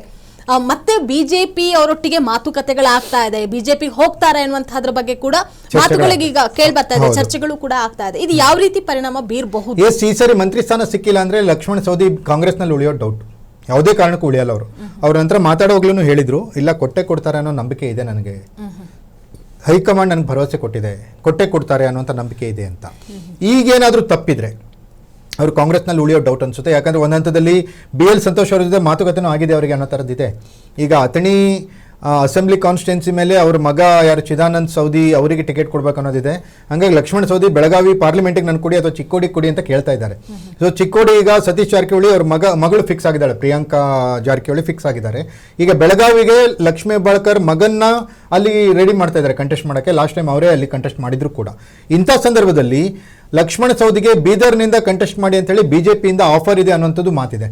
ಮತ್ತೆ ಬಿಜೆಪಿ ಅವರೊಟ್ಟಿಗೆ ಮಾತುಕತೆಗಳಾಗ್ತಾ ಇದೆ, ಬಿಜೆಪಿ ಹೋಗ್ತಾರೆ ಅನ್ನುವಂಥದ್ರ ಬಗ್ಗೆ ಕೂಡ ಮಾತುಗಳಿಗೆ ಈಗ ಕೇಳಿ ಬರ್ತಾ ಇದೆ, ಚರ್ಚೆಗಳು ಕೂಡ ಆಗ್ತಾ ಇದೆ. ಇದು ಯಾವ ರೀತಿ ಪರಿಣಾಮ ಬೀರಬಹುದು? ಈ ಸರಿ ಮಂತ್ರಿ ಸ್ಥಾನ ಸಿಕ್ಕಿಲ್ಲ ಅಂದ್ರೆ ಲಕ್ಷ್ಮಣ್ ಸವದಿ ಕಾಂಗ್ರೆಸ್ನಲ್ಲಿ ಉಳಿಯೋ ಡೌಟ್, ಯಾವುದೇ ಕಾರಣಕ್ಕೂ ಉಳಿಯಲ್ಲ ಅವರು. ಅವ್ರ ನಂತರ ಮಾತಾಡೋಗ್ಲೂ ಹೇಳಿದ್ರು, ಇಲ್ಲ ಕೊಟ್ಟೆ ಕೊಡ್ತಾರೆ ಅನ್ನೋ ನಂಬಿಕೆ ಇದೆ ನನಗೆ, ಹೈಕಮಾಂಡ್ ನನಗೆ ಭರವಸೆ ಕೊಟ್ಟೆ ಕೊಡ್ತಾರೆ ಅನ್ನೋಂಥ ನಂಬಿಕೆ ಇದೆ ಅಂತ. ಈಗೇನಾದರೂ ತಪ್ಪಿದ್ರೆ ಅವರು ಕಾಂಗ್ರೆಸ್ನಲ್ಲಿ ಉಳಿಯೋ ಡೌಟ್ ಅನಿಸುತ್ತೆ. ಯಾಕಂದರೆ ಒಂದು ಹಂತದಲ್ಲಿ BL ಸಂತೋಷ್ ಅವರ ಜೊತೆ ಮಾತುಕತೆನೂ ಆಗಿದೆ ಅವರಿಗೆ ಅನ್ನೋ ಥರದ್ದಿದೆ. ಈಗ ಅಥಣಿ ಅಸೆಂಬ್ಲಿ ಕಾನ್ಸ್ಟಿಟ್ಯೂನ್ಸಿ ಮೇಲೆ ಅವ್ರ ಮಗ ಯಾರು ಚಿದಾನಂದ್ ಸೌದಿ ಅವರಿಗೆ ಟಿಕೆಟ್ ಕೊಡ್ಬೇಕು ಅನ್ನೋದಿದೆ. ಹಂಗಾಗಿ ಲಕ್ಷ್ಮಣ ಸೌದಿ ಬೆಳಗಾವಿ ಪಾರ್ಲಿಮೆಂಟಿಗೆ ನಾನು ಕೊಡಿ ಅಥವಾ ಚಿಕ್ಕೋಡಿ ಕೊಡಿ ಅಂತ ಕೇಳ್ತಾ ಇದ್ದಾರೆ. ಸೊ ಚಿಕ್ಕೋಡಿ ಈಗ ಸತೀಶ್ ಜಾರಕಿಹೊಳಿ ಅವ್ರ ಮಗಳು ಫಿಕ್ಸ್ ಆಗಿದ್ದಾಳೆ, ಪ್ರಿಯಾಂಕಾ ಜಾರಕಿಹೊಳಿ ಫಿಕ್ಸ್ ಆಗಿದ್ದಾರೆ. ಈಗ ಬೆಳಗಾವಿಗೆ ಲಕ್ಷ್ಮೀ ಹೆಬ್ಬಾಳ್ಕರ್ ಮಗನ್ನ ಅಲ್ಲಿ ರೆಡಿ ಮಾಡ್ತಾ ಇದ್ದಾರೆ ಕಂಟೆಸ್ಟ್ ಮಾಡೋಕ್ಕೆ. ಲಾಸ್ಟ್ ಟೈಮ್ ಅವರೇ ಅಲ್ಲಿ ಕಂಟೆಸ್ಟ್ ಮಾಡಿದ್ರು ಕೂಡ. ಇಂಥ ಸಂದರ್ಭದಲ್ಲಿ ಲಕ್ಷ್ಮಣ ಸೌದಿಗೆ ಬೀದರ್ನಿಂದ ಕಂಟೆಸ್ಟ್ ಮಾಡಿ ಅಂತೇಳಿ ಬಿಜೆಪಿಯಿಂದ ಆಫರ್ ಇದೆ ಅನ್ನುವಂಥದ್ದು ಮಾತಿದೆ.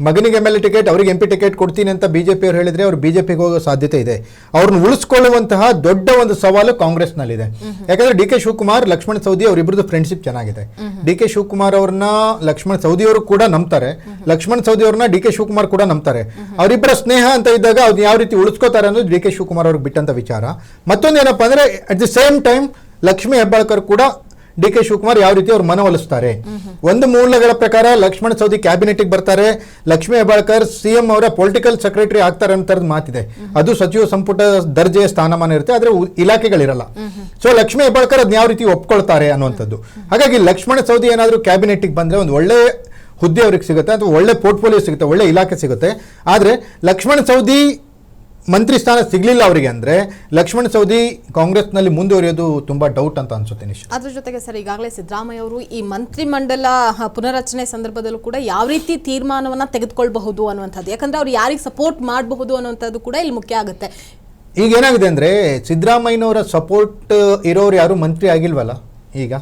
ಮಗನಿಗೆ ಮೇಲೆ ಟಿಕೆಟ್, ಅವರಿಗೆ MP ಟಿಕೆಟ್ ಕೊಡ್ತೀನಿ ಅಂತ ಬಿಜೆಪಿ ಅವರು ಹೇಳಿದ್ರೆ ಅವ್ರು ಬಿಜೆಪಿಗೆ ಹೋಗೋ ಸಾಧ್ಯತೆ ಇದೆ. ಅವ್ರನ್ನ ಉಳಿಸ್ಕೊಳ್ಳುವಂತಹ ದೊಡ್ಡ ಒಂದು ಸವಾಲು ಕಾಂಗ್ರೆಸ್ನಲ್ಲಿದೆ. ಯಾಕಂದ್ರೆ DK ಶಿವಕುಮಾರ್, ಲಕ್ಷ್ಮಣ ಸೌದಿ ಅವರಿಬ್ಬರದ್ದು ಫ್ರೆಂಡ್ಶಿಪ್ ಚೆನ್ನಾಗಿದೆ. DK ಶಿವಕುಮಾರ್ ಅವ್ರನ್ನ ಲಕ್ಷ್ಮಣ ಸೌದಿ ಅವರು ಕೂಡ ನಂಬ್ತಾರೆ, ಲಕ್ಷ್ಮಣ ಸೌದಿ ಅವ್ರನ್ನ DK ಶಿವಕುಮಾರ್ ಕೂಡ ನಂಬ್ತಾರೆ. ಅವರಿಬ್ಬರ ಸ್ನೇಹ ಅಂತ ಇದ್ದಾಗ ಅವ್ರು ಯಾವ ರೀತಿ ಉಳಿಸ್ಕೋತಾರೆ ಅನ್ನೋದು DK ಶಿವಕುಮಾರ್ ಅವ್ರಿಗೆ ಬಿಟ್ಟಂತ ವಿಚಾರ. ಮತ್ತೊಂದೇನಪ್ಪ ಅಂದ್ರೆ at the same time Lakshmi Hebbalkar ಕೂಡ DK ಶಿವಕುಮಾರ್ ಯಾವ ರೀತಿ ಅವ್ರು ಮನವೊಲಿಸ್ತಾರೆ. ಒಂದು ಮೂಲಗಳ ಪ್ರಕಾರ ಲಕ್ಷ್ಮಣ ಸೌದಿ ಕ್ಯಾಬಿನೆಟ್ಗೆ ಬರ್ತಾರೆ, ಲಕ್ಷ್ಮೀ ಹೆಬ್ಬಾಳ್ಕರ್ CM ಅವರ ಪೊಲಿಟಿಕಲ್ ಸೆಕ್ರೆಟರಿ ಆಗ್ತಾರೆ ಅಂತ ಮಾತಿದೆ. ಅದು ಸಚಿವ ಸಂಪುಟ ದರ್ಜೆಯ ಸ್ಥಾನಮಾನ ಇರುತ್ತೆ, ಆದ್ರೆ ಇಲಾಖೆಗಳಿರಲ್ಲ. ಸೊ ಲಕ್ಷ್ಮೀ ಹೆಬ್ಬಾಳ್ಕರ್ ಅದನ್ನ ಯಾವ ರೀತಿ ಒಪ್ಕೊಳ್ತಾರೆ ಅನ್ನುವಂಥದ್ದು. ಹಾಗಾಗಿ ಲಕ್ಷ್ಮಣ ಸೌದಿ ಏನಾದರೂ ಕ್ಯಾಬಿನೆಟ್ಗೆ ಬಂದ್ರೆ ಒಂದು ಒಳ್ಳೆ ಹುದ್ದೆ ಅವ್ರಿಗೆ ಸಿಗುತ್ತೆ, ಅಥವಾ ಒಳ್ಳೆ ಪೋರ್ಟ್ಫೋಲಿಯೋ ಸಿಗುತ್ತೆ, ಒಳ್ಳೆ ಇಲಾಖೆ ಸಿಗುತ್ತೆ. ಆದ್ರೆ ಲಕ್ಷ್ಮಣ ಸೌದಿ ಮಂತ್ರಿ ಸ್ಥಾನ ಸಿಗ್ಲಿಲ್ಲ ಅವರಿಗೆ ಅಂದ್ರೆ ಲಕ್ಷ್ಮಣ ಸೌದಿ ಕಾಂಗ್ರೆಸ್ನಲ್ಲಿ ಮುಂದುವರಿಯೋದು ತುಂಬಾ ಡೌಟ್ ಅಂತ ಅನ್ಸುತ್ತೆ. ಅದ್ರ ಜೊತೆಗೆ ಸರ್, ಈಗಾಗಲೇ ಸಿದ್ದರಾಮಯ್ಯ ಅವರು ಈ ಮಂತ್ರಿ ಮಂಡಲ ಪುನರಚನೆ ಸಂದರ್ಭದಲ್ಲೂ ಕೂಡ ಯಾವ ರೀತಿ ತೀರ್ಮಾನವನ್ನ ತೆಗೆದುಕೊಳ್ಬಹುದು ಅನ್ನುವಂಥದ್ದು, ಯಾಕಂದ್ರೆ ಅವ್ರು ಯಾರಿಗೆ ಸಪೋರ್ಟ್ ಮಾಡಬಹುದು ಅನ್ನುವಂಥದ್ದು ಕೂಡ ಇಲ್ಲಿ ಮುಖ್ಯ ಆಗುತ್ತೆ. ಈಗ ಏನಾಗಿದೆ ಅಂದ್ರೆ ಸಿದ್ದರಾಮಯ್ಯನವರ ಸಪೋರ್ಟ್ ಇರೋರು ಯಾರು ಮಂತ್ರಿ ಆಗಿಲ್ವಲ್ಲ. ಈಗ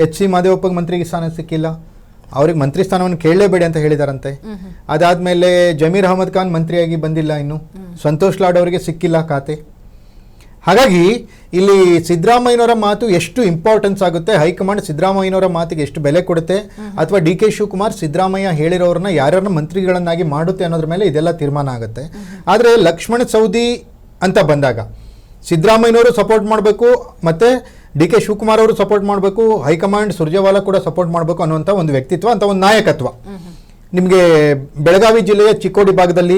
HC ಮಾದೇವಪ್ಪಗೆ ಮಂತ್ರಿಗೆ ಸ್ಥಾನ ಸಿಕ್ಕಿಲ್ಲ, ಅವ್ರಿಗೆ ಮಂತ್ರಿ ಸ್ಥಾನವನ್ನು ಕೇಳಲೇಬೇಡಿ ಅಂತ ಹೇಳಿದಾರಂತೆ. ಅದಾದ್ಮೇಲೆ ಜಮೀರ್ ಅಹಮದ್ ಖಾನ್ ಮಂತ್ರಿಯಾಗಿ ಬಂದಿಲ್ಲ, ಇನ್ನು ಸಂತೋಷ್ ಲಾಡ್ ಅವರಿಗೆ ಸಿಕ್ಕಿಲ್ಲ ಖಾತೆ. ಹಾಗಾಗಿ ಇಲ್ಲಿ ಸಿದ್ದರಾಮಯ್ಯನವರ ಮಾತು ಎಷ್ಟು ಇಂಪಾರ್ಟೆನ್ಸ್ ಆಗುತ್ತೆ, ಹೈಕಮಾಂಡ್ ಸಿದ್ದರಾಮಯ್ಯನವರ ಮಾತಿಗೆ ಎಷ್ಟು ಬೆಲೆ ಕೊಡುತ್ತೆ, ಅಥವಾ DK ಶಿವಕುಮಾರ್ ಸಿದ್ದರಾಮಯ್ಯ ಹೇಳಿರೋರನ್ನ ಯಾರನ್ನ ಮಂತ್ರಿಗಳನ್ನಾಗಿ ಮಾಡುತ್ತೆ ಅನ್ನೋದ್ರ ಮೇಲೆ ಇದೆಲ್ಲ ತೀರ್ಮಾನ ಆಗುತ್ತೆ. ಆದರೆ ಲಕ್ಷ್ಮಣ ಸೌದಿ ಅಂತ ಬಂದಾಗ ಸಿದ್ದರಾಮಯ್ಯನವರು ಸಪೋರ್ಟ್ ಮಾಡಬೇಕು, ಮತ್ತೆ DK ಶಿವಕುಮಾರ್ ಅವರು ಸಪೋರ್ಟ್ ಮಾಡಬೇಕು, ಹೈಕಮಾಂಡ್ ಸುರ್ಜೇವಾಲಾ ಕೂಡ ಸಪೋರ್ಟ್ ಮಾಡಬೇಕು ಅನ್ನುವಂಥ ಒಂದು ವ್ಯಕ್ತಿತ್ವ, ಅಂತ ಒಂದು ನಾಯಕತ್ವ. ನಿಮಗೆ ಬೆಳಗಾವಿ ಜಿಲ್ಲೆಯ ಚಿಕ್ಕೋಡಿ ಭಾಗದಲ್ಲಿ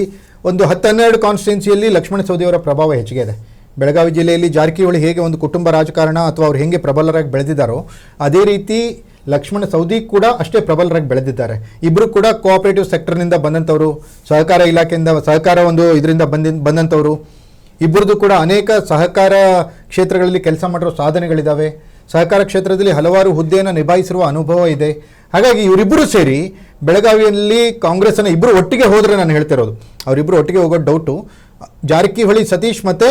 ಒಂದು 10-12 ಕಾನ್ಸ್ಟಿಟ್ಯೂನ್ಸಿಯಲ್ಲಿ ಲಕ್ಷ್ಮಣ ಸೌದಿ ಅವರ ಪ್ರಭಾವ ಹೆಚ್ಚಿಗೆ ಇದೆ. ಬೆಳಗಾವಿ ಜಿಲ್ಲೆಯಲ್ಲಿ ಜಾರಕಿಹೊಳಿ ಹೇಗೆ ಒಂದು ಕುಟುಂಬ ರಾಜಕಾರಣ ಅಥವಾ ಅವ್ರು ಹೇಗೆ ಪ್ರಬಲರಾಗಿ ಬೆಳೆದಿದ್ದಾರೋ ಅದೇ ರೀತಿ ಲಕ್ಷ್ಮಣ ಸೌದಿ ಕೂಡ ಅಷ್ಟೇ ಪ್ರಬಲರಾಗಿ ಬೆಳೆದಿದ್ದಾರೆ. ಇಬ್ಬರು ಕೂಡ ಕೋಆಪರೇಟಿವ್ ಸೆಕ್ಟರ್ನಿಂದ ಬಂದಂಥವ್ರು, ಸಹಕಾರ ಇಲಾಖೆಯಿಂದ ಸಹಕಾರ ಒಂದು ಇದರಿಂದ ಬಂದಂಥವ್ರು. ಇಬ್ಬರದು ಕೂಡ ಅನೇಕ ಸಹಕಾರ ಕ್ಷೇತ್ರಗಳಲ್ಲಿ ಕೆಲಸ ಮಾಡಿರೋ ಸಾಧನೆಗಳಿದ್ದಾವೆ. ಸಹಕಾರ ಕ್ಷೇತ್ರದಲ್ಲಿ ಹಲವಾರು ಹುದ್ದೆಯನ್ನು ನಿಭಾಯಿಸಿರುವ ಅನುಭವ ಇದೆ. ಹಾಗಾಗಿ ಇವರಿಬ್ಬರು ಸೇರಿ ಬೆಳಗಾವಿಯಲ್ಲಿ ಕಾಂಗ್ರೆಸ್ಸನ್ನು ಇಬ್ಬರು ಒಟ್ಟಿಗೆ ಹೋದರೆ, ನಾನು ಹೇಳ್ತಿರೋದು ಅವರಿಬ್ಬರು ಒಟ್ಟಿಗೆ ಹೋಗೋದು ಡೌಟು. ಜಾರಕಿಹೊಳಿ ಸತೀಶ್ ಮತ್ತು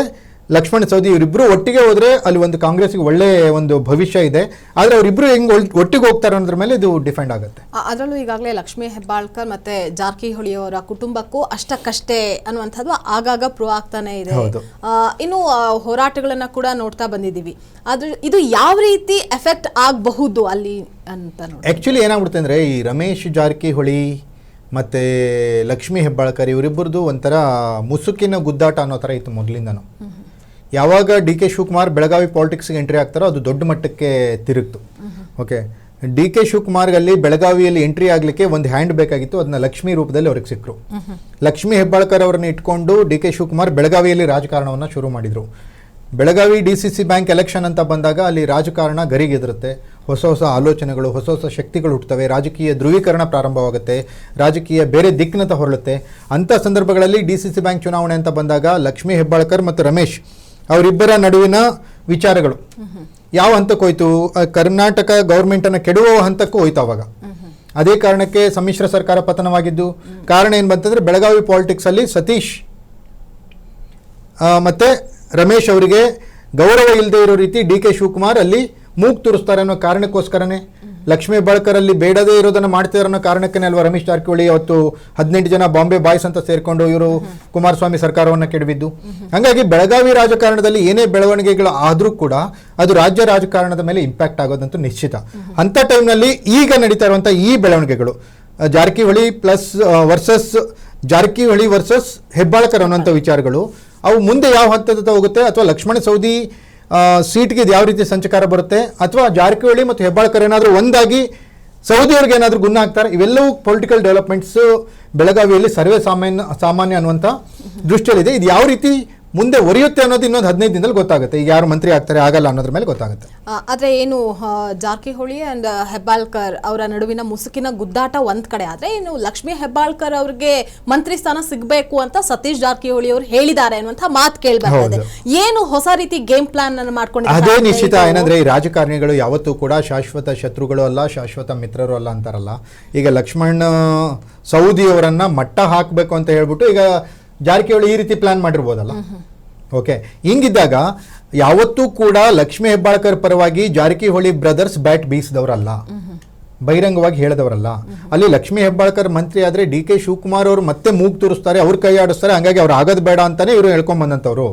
ಲಕ್ಷ್ಮಣ ಸೌದಿ ಇವರಿಬ್ಬರು ಒಟ್ಟಿಗೆ ಹೋದರೆ ಅಲ್ಲಿ ಒಂದು ಕಾಂಗ್ರೆಸ್ಗೆ ಒಳ್ಳೆ ಒಂದು ಭವಿಷ್ಯ ಇದೆ. ಆದರೆ ಅವರಿಬ್ಬರು ಹೆಂಗೆ ಒಟ್ಟಿಗೆ ಹೋಗ್ತಾರೆ ಅನ್ನೋದ್ರ ಮೇಲೆ ಇದು ಡಿಪೆಂಡ್ ಆಗುತ್ತೆ. ಅದರಲ್ಲೂ ಈಗಾಗಲೇ ಲಕ್ಷ್ಮೀ ಹೆಬ್ಬಾಳ್ಕರ್ ಮತ್ತೆ ಜಾರಕಿಹೊಳಿ ಅವರ ಕುಟುಂಬಕ್ಕೂ ಅಷ್ಟಕ್ಕಷ್ಟೇ ಅನ್ನುವಂಥದ್ದು ಆಗಾಗ ಪ್ರೂವ್ ಆಗ್ತಾನೆ ಇದೆ. ಇನ್ನು ಹೋರಾಟಗಳನ್ನ ಕೂಡ ನೋಡ್ತಾ ಬಂದಿದ್ದೀವಿ. ಆದ್ರೆ ಇದು ಯಾವ ರೀತಿ ಎಫೆಕ್ಟ್ ಆಗಬಹುದು ಅಲ್ಲಿ ಅಂತ ನೋಡಿ. ಆ್ಯಕ್ಚುಲಿ ಏನಾಗ್ಬಿಡುತ್ತೆ ಅಂದರೆ ಈ ರಮೇಶ್ ಜಾರಕಿಹೊಳಿ ಮತ್ತು ಲಕ್ಷ್ಮೀ ಹೆಬ್ಬಾಳ್ಕರ್ ಇವರಿಬ್ಬರದು ಒಂಥರ ಮುಸುಕಿನ ಗುದ್ದಾಟ ಅನ್ನೋ ಥರ ಇತ್ತು ಮೊದಲಿಂದನೂ. ಯಾವಾಗ DK ಶಿವಕುಮಾರ್ ಬೆಳಗಾವಿ ಪಾಲಿಟಿಕ್ಸ್ಗೆ ಎಂಟ್ರಿ ಆಗ್ತಾರೋ ಅದು ದೊಡ್ಡ ಮಟ್ಟಕ್ಕೆ ತಿರುಗ್ತು. ಓಕೆ, DK ಶಿವಕುಮಾರ್ಗಲ್ಲಿ ಬೆಳಗಾವಿಯಲ್ಲಿ ಎಂಟ್ರಿ ಆಗಲಿಕ್ಕೆ ಒಂದು ಹ್ಯಾಂಡ್ ಬೇಕಾಗಿತ್ತು, ಅದನ್ನ ಲಕ್ಷ್ಮೀ ರೂಪದಲ್ಲಿ ಅವ್ರಿಗೆ ಸಿಕ್ಕರು. ಲಕ್ಷ್ಮೀ ಹೆಬ್ಬಾಳ್ಕರ್ ಅವರನ್ನ ಇಟ್ಕೊಂಡು DK ಶಿವಕುಮಾರ್ ಬೆಳಗಾವಿಯಲ್ಲಿ ರಾಜಕಾರಣವನ್ನು ಶುರು ಮಾಡಿದರು. ಬೆಳಗಾವಿ DCC ಬ್ಯಾಂಕ್ ಎಲೆಕ್ಷನ್ ಅಂತ ಬಂದಾಗ ಅಲ್ಲಿ ರಾಜಕಾರಣ ಗರಿಗೆದರುತ್ತೆ, ಹೊಸ ಹೊಸ ಆಲೋಚನೆಗಳು, ಹೊಸ ಹೊಸ ಶಕ್ತಿಗಳು ಹುಟ್ಟುತ್ತವೆ, ರಾಜಕೀಯ ಧ್ರುವೀಕರಣ ಪ್ರಾರಂಭವಾಗುತ್ತೆ, ರಾಜಕೀಯ ಬೇರೆ ದಿಕ್ಕಿನತ್ತ ಹೊರಳುತ್ತೆ. ಅಂಥ ಸಂದರ್ಭಗಳಲ್ಲಿ DCC ಬ್ಯಾಂಕ್ ಚುನಾವಣೆ ಅಂತ ಬಂದಾಗ ಲಕ್ಷ್ಮೀ ಹೆಬ್ಬಾಳ್ಕರ್ ಮತ್ತು ರಮೇಶ್ ಅವರಿಬ್ಬರ ನಡುವಿನ ವಿಚಾರಗಳು ಯಾವ ಹಂತಕ್ಕೆ ಹೋಯ್ತು, ಕರ್ನಾಟಕ ಗೌರ್ಮೆಂಟನ್ನು ಕೆಡುವ ಹಂತಕ್ಕೂ ಹೋಯ್ತು. ಅವಾಗ ಅದೇ ಕಾರಣಕ್ಕೆ ಸಮ್ಮಿಶ್ರ ಸರ್ಕಾರ ಪತನವಾಗಿದ್ದು. ಕಾರಣ ಏನು ಬಂತಂದರೆ ಬೆಳಗಾವಿ ಪಾಲಿಟಿಕ್ಸಲ್ಲಿ ಸತೀಶ್ ಮತ್ತು ರಮೇಶ್ ಅವರಿಗೆ ಗೌರವ ಇಲ್ಲದೆ ಇರೋ ರೀತಿ DK ಶಿವಕುಮಾರ್ ಅಲ್ಲಿ ಮೂಗು ತೋರಿಸ್ತಾರೆ ಅನ್ನೋ ಕಾರಣಕ್ಕೋಸ್ಕರನೇ, ಲಕ್ಷ್ಮೀ ಹೆಬ್ಬಾಳ್ಕರ್ ಅಲ್ಲಿ ಬೇಡದೇ ಇರೋದನ್ನು ಮಾಡ್ತಿದ್ದಾರೆ ಅನ್ನೋ ಕಾರಣಕ್ಕೆ ಅಲ್ವಾ ರಮೇಶ್ ಜಾರಕಿಹೊಳಿ ಅವತ್ತು 18 ಜನ ಬಾಂಬೆ ಬಾಯ್ಸ್ ಅಂತ ಸೇರಿಕೊಂಡು ಇವರು ಕುಮಾರಸ್ವಾಮಿ ಸರ್ಕಾರವನ್ನು ಕೆಡವಿದ್ದು. ಹಾಗಾಗಿ ಬೆಳಗಾವಿ ರಾಜಕಾರಣದಲ್ಲಿ ಏನೇ ಬೆಳವಣಿಗೆಗಳು ಆದರೂ ಕೂಡ ಅದು ರಾಜ್ಯ ರಾಜಕಾರಣದ ಮೇಲೆ ಇಂಪ್ಯಾಕ್ಟ್ ಆಗೋದಂತೂ ನಿಶ್ಚಿತ. ಅಂಥ ಟೈಮ್ನಲ್ಲಿ ಈಗ ನಡೀತಾ ಇರುವಂಥ ಈ ಬೆಳವಣಿಗೆಗಳು ಜಾರಕಿಹೊಳಿ ವರ್ಸಸ್ ಜಾರಕಿಹೊಳಿ ವರ್ಸಸ್ ಹೆಬ್ಬಾಳ್ಕರ್ ಅನ್ನೋಂಥ ವಿಚಾರಗಳು ಅವು ಮುಂದೆ ಯಾವ ಹಂತದ ಹೋಗುತ್ತೆ, ಅಥವಾ ಲಕ್ಷ್ಮಣ ಸೌದಿ ಸೀಟ್ಗೆ ಯಾವ ರೀತಿ ಸಂಚಕಾರ ಬರುತ್ತೆ, ಅಥವಾ ಜಾರಕಿಹೊಳಿ ಮತ್ತು ಹೆಬ್ಬಾಳ್ಕರ್ ಏನಾದರೂ ಒಂದಾಗಿ ಸೌದಿಯವ್ರಿಗೆ ಏನಾದರೂ ಗುಣ ಆಗ್ತಾರೆ, ಇವೆಲ್ಲವೂ ಪೊಲಿಟಿಕಲ್ ಡೆವಲಪ್ಮೆಂಟ್ಸ್ ಬೆಳಗಾವಿಯಲ್ಲಿ ಸಾಮಾನ್ಯ ಅನ್ನುವಂಥ ದೃಷ್ಟಿಯಲ್ಲಿದೆ. ಇದು ಯಾವ ರೀತಿ ಮುಂದೆ ಒರೆಯುತ್ತೆ ಅನ್ನೋದು ಇನ್ನೊಂದು 15 ದಿನದಲ್ಲಿ ಗೊತ್ತಾಗುತ್ತೆ. ಈಗ ಯಾರು ಮಂತ್ರಿ ಆಗ್ತಾರೆ ಆಗಲ್ಲ ಅನ್ನೋದ್ರ ಮೇಲೆ ಗೊತ್ತಾಗುತ್ತೆ. ಆದ್ರೆ ಏನು ಜಾರಕಿಹೊಳಿ ಅಂಡ್ ಹೆಬ್ಬಾಳ್ಕರ್ ಅವರ ನಡುವಿನ ಮುಸುಕಿನ ಗುದ್ದಾಟ ಒಂದ್ ಕಡೆ ಆದ್ರೆ, ಇನ್ನು ಲಕ್ಷ್ಮೀ ಹೆಬ್ಬಾಳ್ಕರ್ ಅವ್ರಿಗೆ ಮಂತ್ರಿ ಸ್ಥಾನ ಸಿಗಬೇಕು ಅಂತ ಸತೀಶ್ ಜಾರಕಿಹೊಳಿ ಅವರು ಹೇಳಿದ್ದಾರೆ ಅನ್ನುವಂತ ಮಾತು ಕೇಳಿ ಬರ್ತದೆ. ಏನು ಹೊಸ ರೀತಿ ಗೇಮ್ ಪ್ಲಾನ್ ಅನ್ನು ಮಾಡ್ಕೊಂಡಿದ್ದಾರೆ? ಅದೇ ನಿಶ್ಚಿತ. ಏನಂದ್ರೆ ಈ ರಾಜಕಾರಣಿಗಳು ಯಾವತ್ತೂ ಕೂಡ ಶಾಶ್ವತ ಶತ್ರುಗಳು ಅಲ್ಲ, ಶಾಶ್ವತ ಮಿತ್ರರು ಅಲ್ಲ ಅಂತಾರಲ್ಲ. ಈಗ ಲಕ್ಷ್ಮಣ್ ಸೌದಿ ಅವರನ್ನ ಮಟ್ಟ ಹಾಕಬೇಕು ಅಂತ ಹೇಳ್ಬಿಟ್ಟು ಈಗ ಜಾರಕಿಹೊಳಿ ಈ ರೀತಿ ಪ್ಲಾನ್ ಮಾಡಿರ್ಬೋದಲ್ಲ. ಓಕೆ, ಹಿಂಗಿದ್ದಾಗ ಯಾವತ್ತೂ ಕೂಡ ಲಕ್ಷ್ಮೀ ಹೆಬ್ಬಾಳ್ಕರ್ ಪರವಾಗಿ ಜಾರಕಿಹೊಳಿ ಬ್ರದರ್ಸ್ ಬ್ಯಾಟ್ ಬೀಸಿದವರಲ್ಲ, ಬಹಿರಂಗವಾಗಿ ಹೇಳಿದವರಲ್ಲ. ಅಲ್ಲಿ ಲಕ್ಷ್ಮೀ ಹೆಬ್ಬಾಳ್ಕರ್ ಮಂತ್ರಿ ಆದ್ರೆ ಡಿ ಕೆ ಶಿವಕುಮಾರ್ ಅವರು ಮತ್ತೆ ಮೂಗ್ ತೋರಿಸ್ತಾರೆ, ಅವ್ರು ಕೈ ಆಡಿಸ್ತಾರೆ, ಹಂಗಾಗಿ ಅವ್ರು ಆಗೋದು ಬೇಡ ಅಂತಾನೆ ಇವರು ಹೇಳ್ಕೊಂಡ್ ಬಂದಂತವ್ರು.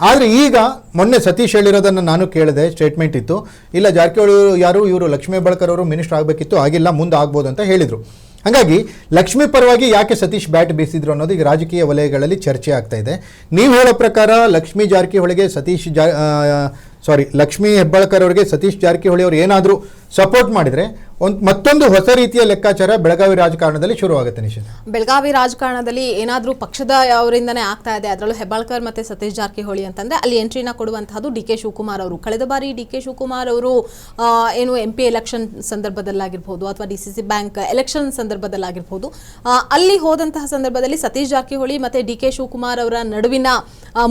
ಆದ್ರೆ ಈಗ ಮೊನ್ನೆ ಸತೀಶ್ ಹೇಳಿರೋದನ್ನ ನಾನು ಕೇಳಿದೆ, ಸ್ಟೇಟ್ಮೆಂಟ್ ಇತ್ತು, ಇಲ್ಲ ಜಾರಕಿಹೊಳಿ ಯಾರು ಇವರು ಲಕ್ಷ್ಮೀ ಹೆಬ್ಬಾಳ್ಕರ್ ಅವರು ಮಿನಿಸ್ಟರ್ ಆಗಬೇಕಿತ್ತು, ಆಗಿಲ್ಲ, ಮುಂದೆ ಆಗ್ಬೋದು ಅಂತ ಹೇಳಿದ್ರು. ಹಾಗಾಗಿ ಲಕ್ಷ್ಮೀ ಪರವಾಗಿ ಯಾಕೆ ಸತೀಶ್ ಬ್ಯಾಟ್ ಬೀಸಿದ್ರು ಅನ್ನೋದು ಈಗ ರಾಜಕೀಯ ವಲಯಗಳಲ್ಲಿ ಚರ್ಚೆ ಆಗ್ತಾ ಇದೆ. ನೀವು ಹೇಳೋ ಪ್ರಕಾರ ಲಕ್ಷ್ಮೀ ಜಾರಕಿಹೊಳಿಗೆ ಲಕ್ಷ್ಮೀ ಹೆಬ್ಬಾಳ್ಕರ್ ಅವರಿಗೆ ಸತೀಶ್ ಜಾರಕಿಹೊಳಿ ಅವರು ಏನಾದರೂ ಸಪೋರ್ಟ್ ಮಾಡಿದ್ರೆ ಮತ್ತೊಂದು ಹೊಸ ರೀತಿಯ ಲೆಕ್ಕಾಚಾರ ಬೆಳಗಾವಿ ರಾಜಕಾರಣದಲ್ಲಿ ಶುರುವಾಗುತ್ತೆ. ನಿಶ್ಚಿತ ಬೆಳಗಾವಿ ರಾಜಕಾರಣದಲ್ಲಿ ಏನಾದರೂ ಪಕ್ಷದ ಅವರಿಂದನೇ ಆಗ್ತಾ ಇದೆ, ಅದರಲ್ಲೂ ಹೆಬ್ಬಾಳ್ಕರ್ ಮತ್ತೆ ಸತೀಶ್ ಜಾರಕಿಹೊಳಿ ಅಂತಂದ್ರೆ ಅಲ್ಲಿ ಎಂಟ್ರಿನ ಕೊಡುವಂತಹದ್ದು ಡಿ ಕೆ ಶಿವಕುಮಾರ್ ಅವರು. ಕಳೆದ ಬಾರಿ ಡಿ ಕೆ ಶಿವಕುಮಾರ್ ಅವರು ಏನು MP ಎಲೆಕ್ಷನ್ ಸಂದರ್ಭದಲ್ಲಾಗಿರ್ಬೋದು ಅಥವಾ DCC ಬ್ಯಾಂಕ್ ಎಲೆಕ್ಷನ್ ಸಂದರ್ಭದಲ್ಲಾಗಿರ್ಬೋದು, ಅಲ್ಲಿ ಹೋದಂತಹ ಸಂದರ್ಭದಲ್ಲಿ ಸತೀಶ್ ಜಾರಕಿಹೊಳಿ ಮತ್ತೆ ಡಿ ಕೆ ಶಿವಕುಮಾರ್ ಅವರ ನಡುವಿನ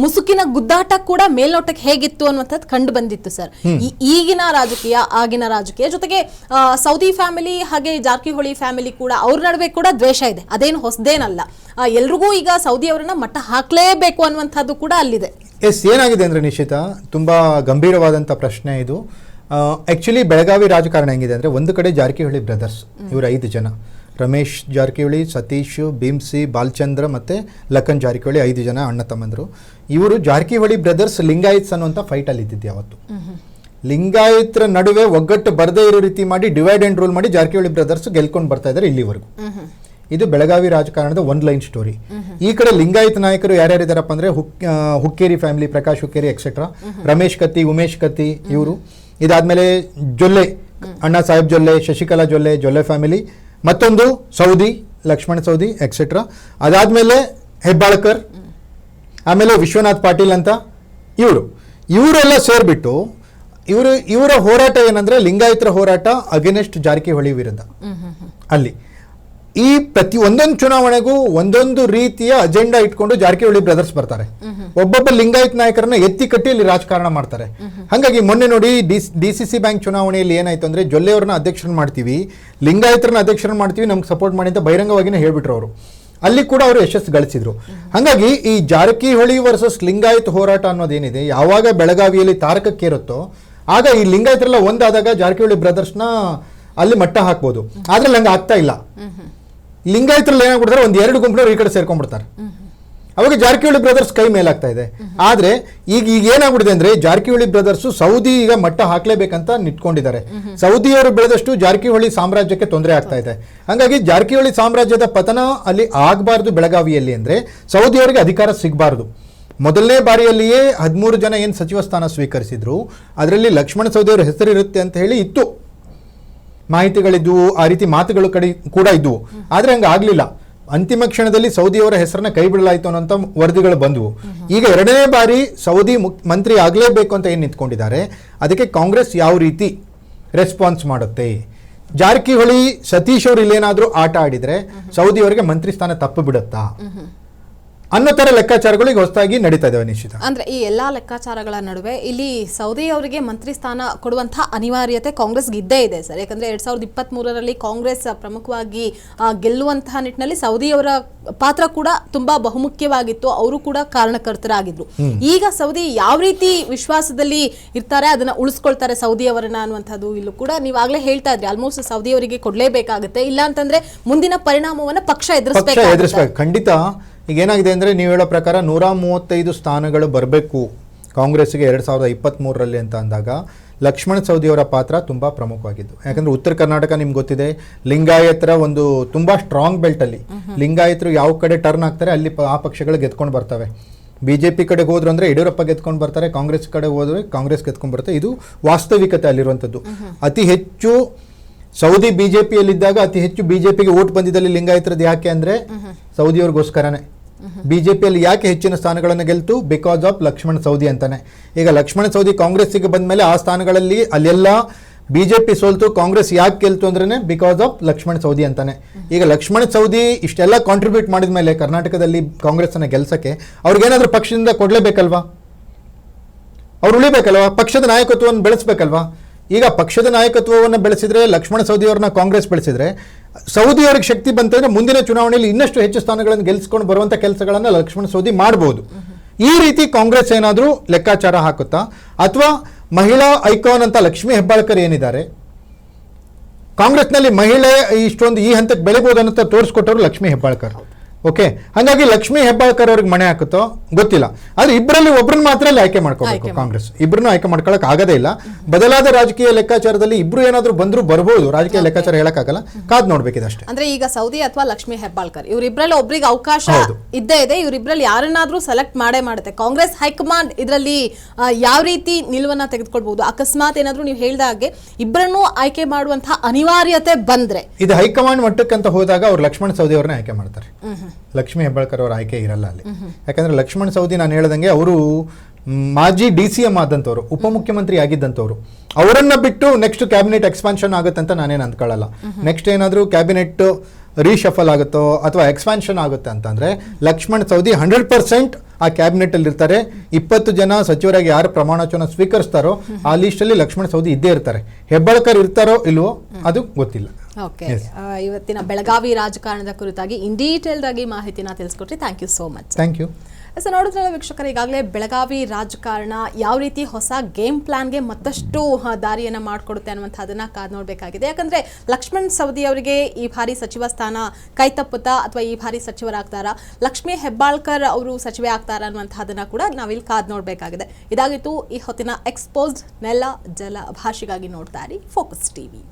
ಮುಸುಕಿನ ಗುದ್ದಾಟ ಕೂಡ ಮೇಲ್ನೋಟಕ್ಕೆ ಹೇಗಿತ್ತು ಅನ್ನುವಂಥದ್ದು ಕಂಡು ಬಂದಿತ್ತು ಸರ್. ಈಗಿನ ರಾಜಕೀಯ, ಆಗಿನ ರಾಜಕೀಯ ಜೊತೆಗೆ ಸೌದಿ ಫ್ಯಾಮಿಲಿ ಹಾಗೆ ಜಾರಕಿಹೊಳಿ ಫ್ಯಾಮಿಲಿ ಕೂಡ ಅವ್ರ ನಡುವೆ ಕೂಡ ದ್ವೇಷ ಇದೆ, ಅದೇನು ಹೊಸದೇನಲ್ಲ. ಎಲ್ರಿಗೂ ಈಗ ಸೌದಿ ಅವರನ್ನ ಮಟ್ಟ ಹಾಕ್ಲೇಬೇಕು ಅನ್ನುವಂಥದ್ದು ಕೂಡ ಅಲ್ಲಿದೆ. ಏನಾಗಿದೆ ಅಂದ್ರೆ ನಿಶ್ಚಿತ, ತುಂಬಾ ಗಂಭೀರವಾದಂಥ ಪ್ರಶ್ನೆ ಇದು. ಆಕ್ಚುಲಿ ಬೆಳಗಾವಿ ರಾಜಕಾರಣ ಹೆಂಗಿದೆ ಅಂದ್ರೆ, ಒಂದು ಕಡೆ ಜಾರಕಿಹೊಳಿ ಬ್ರದರ್ಸ್, ಇವರು 5 ಜನ, ರಮೇಶ್ ಜಾರಕಿಹೊಳಿ, ಸತೀಶ್, ಭೀಮ್ಸಿ, ಬಾಲಚಂದ್ರ ಮತ್ತೆ ಲಖನ್ ಜಾರಕಿಹೊಳಿ, 5 ಜನ ಅಣ್ಣ ತಮ್ಮಂದರು. ಇವರು ಜಾರಕಿಹೊಳಿ ಬ್ರದರ್ಸ್ ಲಿಂಗಾಯತ್ಸ್ ಅನ್ನುವಂಥ ಫೈಟಲ್ಲಿ ಇದ್ದಿದ್ದು ಯಾವತ್ತು. ಲಿಂಗಾಯತರ ನಡುವೆ ಒಗ್ಗಟ್ಟು ಬರದೇ ಇರೋ ರೀತಿ ಮಾಡಿ ಡಿವೈಡ್ ಅಂಡ್ ರೂಲ್ ಮಾಡಿ ಜಾರಕಿಹೊಳಿ ಬ್ರದರ್ಸ್ ಗೆಲ್ಕೊಂಡು ಬರ್ತಾ ಇದ್ದಾರೆ ಇಲ್ಲಿವರೆಗೂ. ಇದು ಬೆಳಗಾವಿ ರಾಜಕಾರಣದ ಒಂದು ಲೈನ್ ಸ್ಟೋರಿ. ಈ ಕಡೆ ಲಿಂಗಾಯತ ನಾಯಕರು ಯಾರ್ಯಾರಿದಾರಪ್ಪ ಅಂದ್ರೆ ಹುಕ್ಕೇರಿ ಫ್ಯಾಮಿಲಿ, ಪ್ರಕಾಶ್ ಹುಕ್ಕೇರಿ ಎಕ್ಸೆಟ್ರಾ, ರಮೇಶ್ ಕತ್ತಿ, ಉಮೇಶ್ ಕತ್ತಿ ಇವರು. ಇದಾದ್ಮೇಲೆ ಜೊಲ್ಲೆ, ಅಣ್ಣಾ ಸಾಹೇಬ್ ಜೊಲ್ಲೆ, ಶಶಿಕಲಾ ಜೊಲ್ಲೆ, ಜೊಲ್ಲೆ ಫ್ಯಾಮಿಲಿ, ಮತ್ತೊಂದು ಸೌದಿ, ಲಕ್ಷ್ಮಣ್ ಸೌದಿ ಎಕ್ಸೆಟ್ರಾ. ಅದಾದ್ಮೇಲೆ ಹೆಬ್ಬಾಳ್ಕರ್, ಆಮೇಲೆ ವಿಶ್ವನಾಥ್ ಪಾಟೀಲ್ ಅಂತ ಇವರೆಲ್ಲ ಸೇರ್ಬಿಟ್ಟು ಇವರ ಹೋರಾಟ ಏನಂದ್ರೆ ಲಿಂಗಾಯತರ ಹೋರಾಟ ಅಗೇನೆಸ್ಟ್ ಜಾರಕಿಹೊಳಿ ವಿರುದ್ಧ. ಅಲ್ಲಿ ಈ ಪ್ರತಿ ಒಂದೊಂದು ಚುನಾವಣೆಗೂ ಒಂದೊಂದು ರೀತಿಯ ಅಜೆಂಡಾ ಇಟ್ಕೊಂಡು ಜಾರಕಿಹೊಳಿ ಬ್ರದರ್ಸ್ ಬರ್ತಾರೆ. ಒಬ್ಬೊಬ್ಬ ಲಿಂಗಾಯತ್ ನಾಯಕರನ್ನ ಎತ್ತಿ ಕಟ್ಟಿ ಇಲ್ಲಿ ರಾಜಕಾರಣ ಮಾಡ್ತಾರೆ. ಹಾಗಾಗಿ ಮೊನ್ನೆ ನೋಡಿ DCC ಬ್ಯಾಂಕ್ ಚುನಾವಣೆಯಲ್ಲಿ ಏನಾಯ್ತು ಅಂದ್ರೆ, ಜೊಲ್ಲೆಯವ್ರನ್ನ ಅಧ್ಯಕ್ಷರನ್ನ ಮಾಡ್ತೀವಿ, ಲಿಂಗಾಯತರನ್ನ ಅಧ್ಯಕ್ಷರನ್ನ ಮಾಡ್ತೀವಿ, ನಮ್ಗೆ ಸಪೋರ್ಟ್ ಮಾಡಿ ಅಂತ ಬಹಿರಂಗವಾಗಿನೇ ಹೇಳ್ಬಿಟ್ರು ಅವರು. ಅಲ್ಲಿ ಕೂಡ ಅವರು ಯಶಸ್ಸು ಗಳಿಸಿದ್ರು. ಹಾಗಾಗಿ ಈ ಜಾರಕಿಹೊಳಿ ವರ್ಸಸ್ ಲಿಂಗಾಯತ್ ಹೋರಾಟ ಅನ್ನೋದೇನಿದೆ, ಯಾವಾಗ ಬೆಳಗಾವಿಯಲ್ಲಿ ತಾರಕಕ್ಕೇರುತ್ತೋ ಆಗ ಈ ಲಿಂಗಾಯತರೆಲ್ಲ ಒಂದಾದಾಗ ಜಾರಕಿಹೊಳಿ ಬ್ರದರ್ಸ್ನ ಅಲ್ಲಿ ಮಟ್ಟ ಹಾಕ್ಬೋದು. ಆದ್ರೆ ಹಂಗೆ ಆಗ್ತಾ ಇಲ್ಲ. ಲಿಂಗಾಯತರಲ್ಲಿ ಏನಾಗ್ಬಿಡ್ತಾರೆ, 1-2 ಗುಂಪಿನವ್ರು ಈ ಕಡೆ ಸೇರ್ಕೊಂಡ್ಬಿಡ್ತಾರೆ. ಅವಾಗ ಜಾರಕಿಹೊಳಿ ಬ್ರದರ್ಸ್ ಕೈ ಮೇಲಾಗ್ತಾ ಇದೆ. ಆದ್ರೆ ಈಗ ಏನಾಗ್ಬಿಡಿದೆ ಅಂದ್ರೆ, ಜಾರಕಿಹೊಳಿ ಬ್ರದರ್ಸ್ ಸೌದಿ ಈಗ ಮಟ್ಟ ಹಾಕ್ಲೇಬೇಕಂತ ನಿಂತ್ಕೊಂಡಿದ್ದಾರೆ. ಸೌದಿಯವರು ಬೆಳೆದಷ್ಟು ಜಾರಕಿಹೊಳಿ ಸಾಮ್ರಾಜ್ಯಕ್ಕೆ ತೊಂದರೆ ಆಗ್ತಾ ಇದೆ. ಹಾಗಾಗಿ ಜಾರಕಿಹೊಳಿ ಸಾಮ್ರಾಜ್ಯದ ಪತನ ಅಲ್ಲಿ ಆಗಬಾರ್ದು ಬೆಳಗಾವಿಯಲ್ಲಿ ಅಂದ್ರೆ, ಸೌದಿಯವರಿಗೆ ಅಧಿಕಾರ ಸಿಗಬಾರ್ದು. ಮೊದಲನೇ ಬಾರಿಯಲ್ಲಿಯೇ 13 ಜನ ಏನು ಸಚಿವ ಸ್ಥಾನ ಸ್ವೀಕರಿಸಿದ್ರು, ಅದರಲ್ಲಿ ಲಕ್ಷ್ಮಣ ಸೌದಿಯವರ ಹೆಸರಿರುತ್ತೆ ಅಂತ ಹೇಳಿ ಇತ್ತು, ಮಾಹಿತಿಗಳಿದ್ವು, ಆ ರೀತಿ ಮಾತುಗಳು ಕೂಡ ಇದ್ವು. ಆದ್ರೆ ಹಂಗ ಆಗ್ಲಿಲ್ಲ. ಅಂತಿಮ ಕ್ಷಣದಲ್ಲಿ ಸೌದಿಯವರ ಹೆಸರನ್ನ ಕೈ ಬಿಡಲಾಯಿತು ಅನ್ನೋಂಥ ವರದಿಗಳು ಬಂದವು. ಈಗ 2ನೇ ಬಾರಿ ಸೌದಿ ಮಂತ್ರಿ ಆಗಲೇಬೇಕು ಅಂತ ಏನು ನಿಂತ್ಕೊಂಡಿದ್ದಾರೆ, ಅದಕ್ಕೆ ಕಾಂಗ್ರೆಸ್ ಯಾವ ರೀತಿ ರೆಸ್ಪಾನ್ಸ್ ಮಾಡುತ್ತೆ? ಜಾರಕಿಹೊಳಿ ಸತೀಶ್ ಅವರು ಇಲ್ಲೇನಾದ್ರೂ ಆಟ ಆಡಿದ್ರೆ ಸೌದಿಯವರಿಗೆ ಮಂತ್ರಿ ಸ್ಥಾನ ತಪ್ಪು ಬಿಡುತ್ತಾ ಅನ್ನೋ ತರ ಲೆಕ್ಕಾಚಾರಗಳು ಈಗ ಹೊಸದಾಗಿ ನಡೀತಾ ಇದಾವೆ. ನಿಶ್ಚಿತ ಅಂದ್ರೆ ಈ ಎಲ್ಲಾ ಲೆಕ್ಕಾಚಾರಗಳ ನಡುವೆ ಇಲ್ಲಿ ಸೌದಿ ಅವರಿಗೆ ಮಂತ್ರಿ ಸ್ಥಾನ ಕೊಡುವಂತಹ ಅನಿವಾರ್ಯತೆ ಕಾಂಗ್ರೆಸ್ಗೆ ಇದ್ದೇ ಇದೆ ಸರ್. ಯಾಕಂದ್ರೆ 2023ರಲ್ಲಿ ಕಾಂಗ್ರೆಸ್ ಪ್ರಮುಖವಾಗಿ ಗೆಲ್ಲುವಂತಹ ನಿಟ್ಟಿನಲ್ಲಿ ಸೌದಿಯವರ ಪಾತ್ರ ಕೂಡ ತುಂಬಾ ಬಹುಮುಖ್ಯವಾಗಿತ್ತು, ಅವರು ಕೂಡ ಕಾರಣಕರ್ತರಾಗಿದ್ರು. ಈಗ ಸೌದಿ ಯಾವ ರೀತಿ ವಿಶ್ವಾಸದಲ್ಲಿ ಇರ್ತಾರೆ, ಅದನ್ನ ಉಳಿಸ್ಕೊಳ್ತಾರೆ ಸೌದಿಯವರನ್ನ ಅನ್ನುವಂಥದ್ದು ಇಲ್ಲೂ ಕೂಡ ನೀವಾಗ್ಲೇ ಹೇಳ್ತಾ ಇದ್ರಿ, ಆಲ್ಮೋಸ್ಟ್ ಸೌದಿಯವರಿಗೆ ಕೊಡ್ಲೇಬೇಕಾಗುತ್ತೆ, ಇಲ್ಲ ಅಂತಂದ್ರೆ ಮುಂದಿನ ಪರಿಣಾಮವನ್ನ ಪಕ್ಷ ಎದುರಿಸಬೇಕು. ಖಂಡಿತ. ಈಗ ಏನಾಗಿದೆ ಅಂದರೆ, ನೀವು ಹೇಳೋ ಪ್ರಕಾರ 135 ಸ್ಥಾನಗಳು ಬರಬೇಕು ಕಾಂಗ್ರೆಸ್ಗೆ 2023ರಲ್ಲಿ ಅಂತ ಅಂದಾಗ ಲಕ್ಷ್ಮಣ ಸವದಿಯವರ ಪಾತ್ರ ತುಂಬ ಪ್ರಮುಖವಾಗಿದ್ದು. ಯಾಕಂದರೆ ಉತ್ತರ ಕರ್ನಾಟಕ ನಿಮ್ಗೆ ಗೊತ್ತಿದೆ, ಲಿಂಗಾಯತರ ಒಂದು ತುಂಬ ಸ್ಟ್ರಾಂಗ್ ಬೆಲ್ಟಲ್ಲಿ ಲಿಂಗಾಯತರು ಯಾವ ಕಡೆ ಟರ್ನ್ ಆಗ್ತಾರೆ ಅಲ್ಲಿ ಆ ಪಕ್ಷಗಳು ಗೆದ್ಕೊಂಡು ಬರ್ತವೆ. BJP ಕಡೆಗೆ ಹೋದ್ರು ಅಂದರೆ ಯಡಿಯೂರಪ್ಪ ಗೆದ್ಕೊಂಡು ಬರ್ತಾರೆ, ಕಾಂಗ್ರೆಸ್ ಕಡೆ ಹೋದ್ರೆ ಕಾಂಗ್ರೆಸ್ ಗೆದ್ಕೊಂಡು ಬರುತ್ತೆ. ಇದು ವಾಸ್ತವಿಕತೆ ಅಲ್ಲಿರುವಂಥದ್ದು. ಅತಿ ಹೆಚ್ಚು ಸೌದಿ BJPಯಲ್ಲಿದ್ದಾಗ ಅತಿ ಹೆಚ್ಚು BJPಗೆ ಓಟ್ ಬಂದಿದ್ದಲ್ಲಿ ಲಿಂಗಾಯತರದ್ದು ಯಾಕೆ ಅಂದರೆ ಸೌದಿಯವ್ರಿಗೋಸ್ಕರನೇ. ಬಿಜೆಪಿಯಲ್ಲಿ ಯಾಕೆ ಹೆಚ್ಚಿನ ಸ್ಥಾನಗಳನ್ನು ಗೆಲ್ತು? ಬಿಕಾಸ್ ಆಫ್ ಲಕ್ಷ್ಮಣ್ ಸವದಿ ಅಂತಾನೆ. ಈಗ ಲಕ್ಷ್ಮಣ್ ಸವದಿ ಕಾಂಗ್ರೆಸ್ಸಿಗೆ ಬಂದ ಮೇಲೆ ಆ ಸ್ಥಾನಗಳಲ್ಲಿ ಅಲ್ಲೆಲ್ಲ ಬಿಜೆಪಿ ಸೋಲ್ತು, ಕಾಂಗ್ರೆಸ್ ಯಾಕೆ ಗೆಲ್ತು ಅಂದ್ರೆ ಬಿಕಾಸ್ ಆಫ್ ಲಕ್ಷ್ಮಣ್ ಸವದಿ ಅಂತಾನೆ. ಈಗ ಲಕ್ಷ್ಮಣ್ ಸವದಿ ಇಷ್ಟೆಲ್ಲ ಕಾಂಟ್ರಿಬ್ಯೂಟ್ ಮಾಡಿದ ಮೇಲೆ ಕರ್ನಾಟಕದಲ್ಲಿ ಕಾಂಗ್ರೆಸ್ ಅನ್ನ ಗೆಲ್ಸಕ್ಕೆ ಅವ್ರಿಗೇನಾದ್ರೂ ಪಕ್ಷದಿಂದ ಕೊಡ್ಲೇಬೇಕಲ್ವಾ? ಅವ್ರು ಉಳಿಬೇಕಲ್ವಾ? ಪಕ್ಷದ ನಾಯಕತ್ವವನ್ನು ಬೆಳೆಸ್ಬೇಕಲ್ವಾ? ಈಗ ಪಕ್ಷದ ನಾಯಕತ್ವವನ್ನು ಬೆಳೆಸಿದ್ರೆ, ಲಕ್ಷ್ಮಣ ಸವದಿ ಅವ್ರನ್ನ ಕಾಂಗ್ರೆಸ್ ಬೆಳೆಸಿದ್ರೆ, ಸೌದಿ ಅವ್ರಿಗೆ ಶಕ್ತಿ ಬಂತಂದ್ರೆ ಮುಂದಿನ ಚುನಾವಣೆಯಲ್ಲಿ ಇನ್ನಷ್ಟು ಹೆಚ್ಚು ಸ್ಥಾನಗಳನ್ನು ಗೆಲ್ಸ್ಕೊಂಡು ಬರುವಂತ ಕೆಲಸಗಳನ್ನ ಲಕ್ಷ್ಮಣ ಸವದಿ ಮಾಡಬಹುದು. ಈ ರೀತಿ ಕಾಂಗ್ರೆಸ್ ಏನಾದರೂ ಲೆಕ್ಕಾಚಾರ ಹಾಕುತ್ತಾ, ಅಥವಾ ಮಹಿಳಾ ಐಕಾನ್ ಅಂತ ಲಕ್ಷ್ಮೀ ಹೆಬ್ಬಾಳ್ಕರ್ ಏನಿದ್ದಾರೆ, ಕಾಂಗ್ರೆಸ್ನಲ್ಲಿ ಮಹಿಳೆ ಇಷ್ಟೊಂದು ಈ ಹಂತಕ್ಕೆ ಬೆಳಿಬಹುದು ಅಂತ ತೋರಿಸ್ಕೊಟ್ಟವರು ಲಕ್ಷ್ಮೀ ಹೆಬ್ಬಾಳ್ಕರ್. ಓಕೆ, ಹಾಗಾಗಿ ಲಕ್ಷ್ಮೀ ಹೆಬ್ಬಾಳ್ಕರ್ ಅವ್ರಿಗೆ ಮಣೆ ಹಾಕುತ್ತೋ ಗೊತ್ತಿಲ್ಲ. ಆದ್ರೆ ಇಬ್ಬರಲ್ಲಿ ಒಬ್ಬರನ್ನ ಮಾತ್ರ ಅಲ್ಲಿ ಆಯ್ಕೆ ಮಾಡ್ಕೋಬೇಕು ಕಾಂಗ್ರೆಸ್. ಇಬ್ಬರನ್ನು ಆಯ್ಕೆ ಮಾಡ್ಕೊಳಕ್ ಆಗದೇ ಇಲ್ಲ. ಬದಲಾದ ರಾಜಕೀಯ ಲೆಕ್ಕಾಚಾರದಲ್ಲಿ ಇಬ್ರು ಏನಾದ್ರು ಬಂದ್ರು ಬರಬಹುದು, ರಾಜಕೀಯ ಲೆಕ್ಕಾಚಾರ ಹೇಳಕ್ಕಾಗಲ್ಲ, ಕಾದ್ ನೋಡ್ಬೇಕಿದಷ್ಟೇ. ಅಂದ್ರೆ ಈಗ ಸೌದಿ ಅಥವಾ ಲಕ್ಷ್ಮೀ ಹೆಬ್ಬಾಳ್ಕರ್ ಇವರಿಬ್ಬರಲ್ಲಿ ಒಬ್ರಿಗೆ ಅವಕಾಶ ಇದ್ದೇ ಇದೆ. ಇವರಿಬ್ಬರಲ್ಲಿ ಯಾರನ್ನಾದ್ರೂ ಸೆಲೆಕ್ಟ್ ಮಾಡೇ ಮಾಡುತ್ತೆ ಕಾಂಗ್ರೆಸ್ ಹೈಕಮಾಂಡ್. ಇದರಲ್ಲಿ ಯಾವ ರೀತಿ ನಿಲುವನ್ನ ತೆಗೆದುಕೊಳ್ಬಹುದು? ಅಕಸ್ಮಾತ್ ಏನಾದ್ರೂ ನೀವು ಹೇಳಿದ ಹಾಗೆ ಇಬ್ಬರನ್ನೂ ಆಯ್ಕೆ ಮಾಡುವಂತಹ ಅನಿವಾರ್ಯತೆ ಬಂದ್ರೆ, ಇದು ಹೈಕಮಾಂಡ್ ಮಟ್ಟಕ್ಕಂತ ಹೋದಾಗ ಅವ್ರು ಲಕ್ಷ್ಮಣ್ ಸವದಿ ಅವ್ರನ್ನ ಆಯ್ಕೆ ಮಾಡ್ತಾರೆ. ಲಕ್ಷ್ಮೀ ಹೆಬ್ಬಾಳ್ಕರ್ ಅವರ ಆಯ್ಕೆ ಇರಲ್ಲ ಅಲ್ಲಿ. ಯಾಕಂದ್ರೆ ಲಕ್ಷ್ಮಣ್ ಸವದಿ ನಾನು ಹೇಳ್ದಂಗೆ ಅವರು ಮಾಜಿ DCM ಆದಂಥವ್ರು, ಉಪಮುಖ್ಯಮಂತ್ರಿ ಆಗಿದ್ದಂಥವ್ರು. ಅವರನ್ನ ಬಿಟ್ಟು ನೆಕ್ಸ್ಟ್ ಕ್ಯಾಬಿನೆಟ್ ಎಕ್ಸ್ಪಾನ್ಷನ್ ಆಗುತ್ತೆ ಅಂತ ನಾನೇನು ಅಂದ್ಕೊಳ್ಳಲ್ಲ. ನೆಕ್ಸ್ಟ್ ಏನಾದರೂ ಕ್ಯಾಬಿನೆಟ್ ರೀಶಫಲ್ ಆಗುತ್ತೋ ಅಥವಾ ಎಕ್ಸ್ಪಾನ್ಷನ್ ಆಗುತ್ತೆ ಅಂತಂದ್ರೆ ಲಕ್ಷ್ಮಣ್ ಸವದಿ 100% ಆ ಕ್ಯಾಬಿನೆಟ್ ಅಲ್ಲಿ ಇರ್ತಾರೆ. 20 ಜನ ಸಚಿವರಾಗಿ ಯಾರು ಪ್ರಮಾಣವಚನ ಸ್ವೀಕರಿಸ್ತಾರೋ ಆ ಲಿಸ್ಟ್ ಅಲ್ಲಿ ಲಕ್ಷ್ಮಣ್ ಸವದಿ ಇದ್ದೇ ಇರ್ತಾರೆ. ಹೆಬ್ಬಾಳ್ಕರ್ ಇರ್ತಾರೋ ಇಲ್ವೋ ಅದು ಗೊತ್ತಿಲ್ಲ. ಓಕೆ, ಇವತ್ತಿನ ಬೆಳಗಾವಿ ರಾಜಕಾರಣದ ಕುರಿತಾಗಿ ಇನ್ ಡೀಟೇಲ್ಡ್ ಆಗಿ ಮಾಹಿತಿನ ತಿಳಿಸ್ಕೊಟ್ರಿ. Thank you so much. Thank you. So ನೋಡಿದ್ರಲ್ಲ ವೀಕ್ಷಕರು, ಈಗಾಗಲೇ ಬೆಳಗಾವಿ ರಾಜಕಾರಣ ಯಾವ ರೀತಿ ಹೊಸ ಗೇಮ್ ಪ್ಲಾನ್ಗೆ ಮತ್ತಷ್ಟು ದಾರಿಯನ್ನು ಮಾಡಿಕೊಡುತ್ತೆ ಅನ್ನುವಂಥದ್ದನ್ನು ಕಾದು ನೋಡಬೇಕಾಗಿದೆ. ಯಾಕಂದರೆ ಲಕ್ಷ್ಮಣ್ ಸವದಿ ಅವರಿಗೆ ಈ ಬಾರಿ ಸಚಿವ ಸ್ಥಾನ ಕೈ ತಪ್ಪುತ್ತಾ ಅಥವಾ ಈ ಬಾರಿ ಸಚಿವರಾಗ್ತಾರಾ, ಲಕ್ಷ್ಮೀ ಹೆಬ್ಬಾಳ್ಕರ್ ಅವರು ಸಚಿವೆ ಆಗ್ತಾರಾ ಅನ್ನುವಂಥದ್ದನ್ನು ಕೂಡ ನಾವಿಲ್ಲಿ ಕಾದು ನೋಡಬೇಕಾಗಿದೆ. ಇದಾಗಿತ್ತು ಈ ಹೊತ್ತಿನ ಎಕ್ಸ್ಪೋಸ್ಡ್ ನೆಲ ಜಲ ಭಾಷೆಗಾಗಿ ನೋಡ್ತಾ ಇರಿ ಫೋಕಸ್ ಟಿವಿ.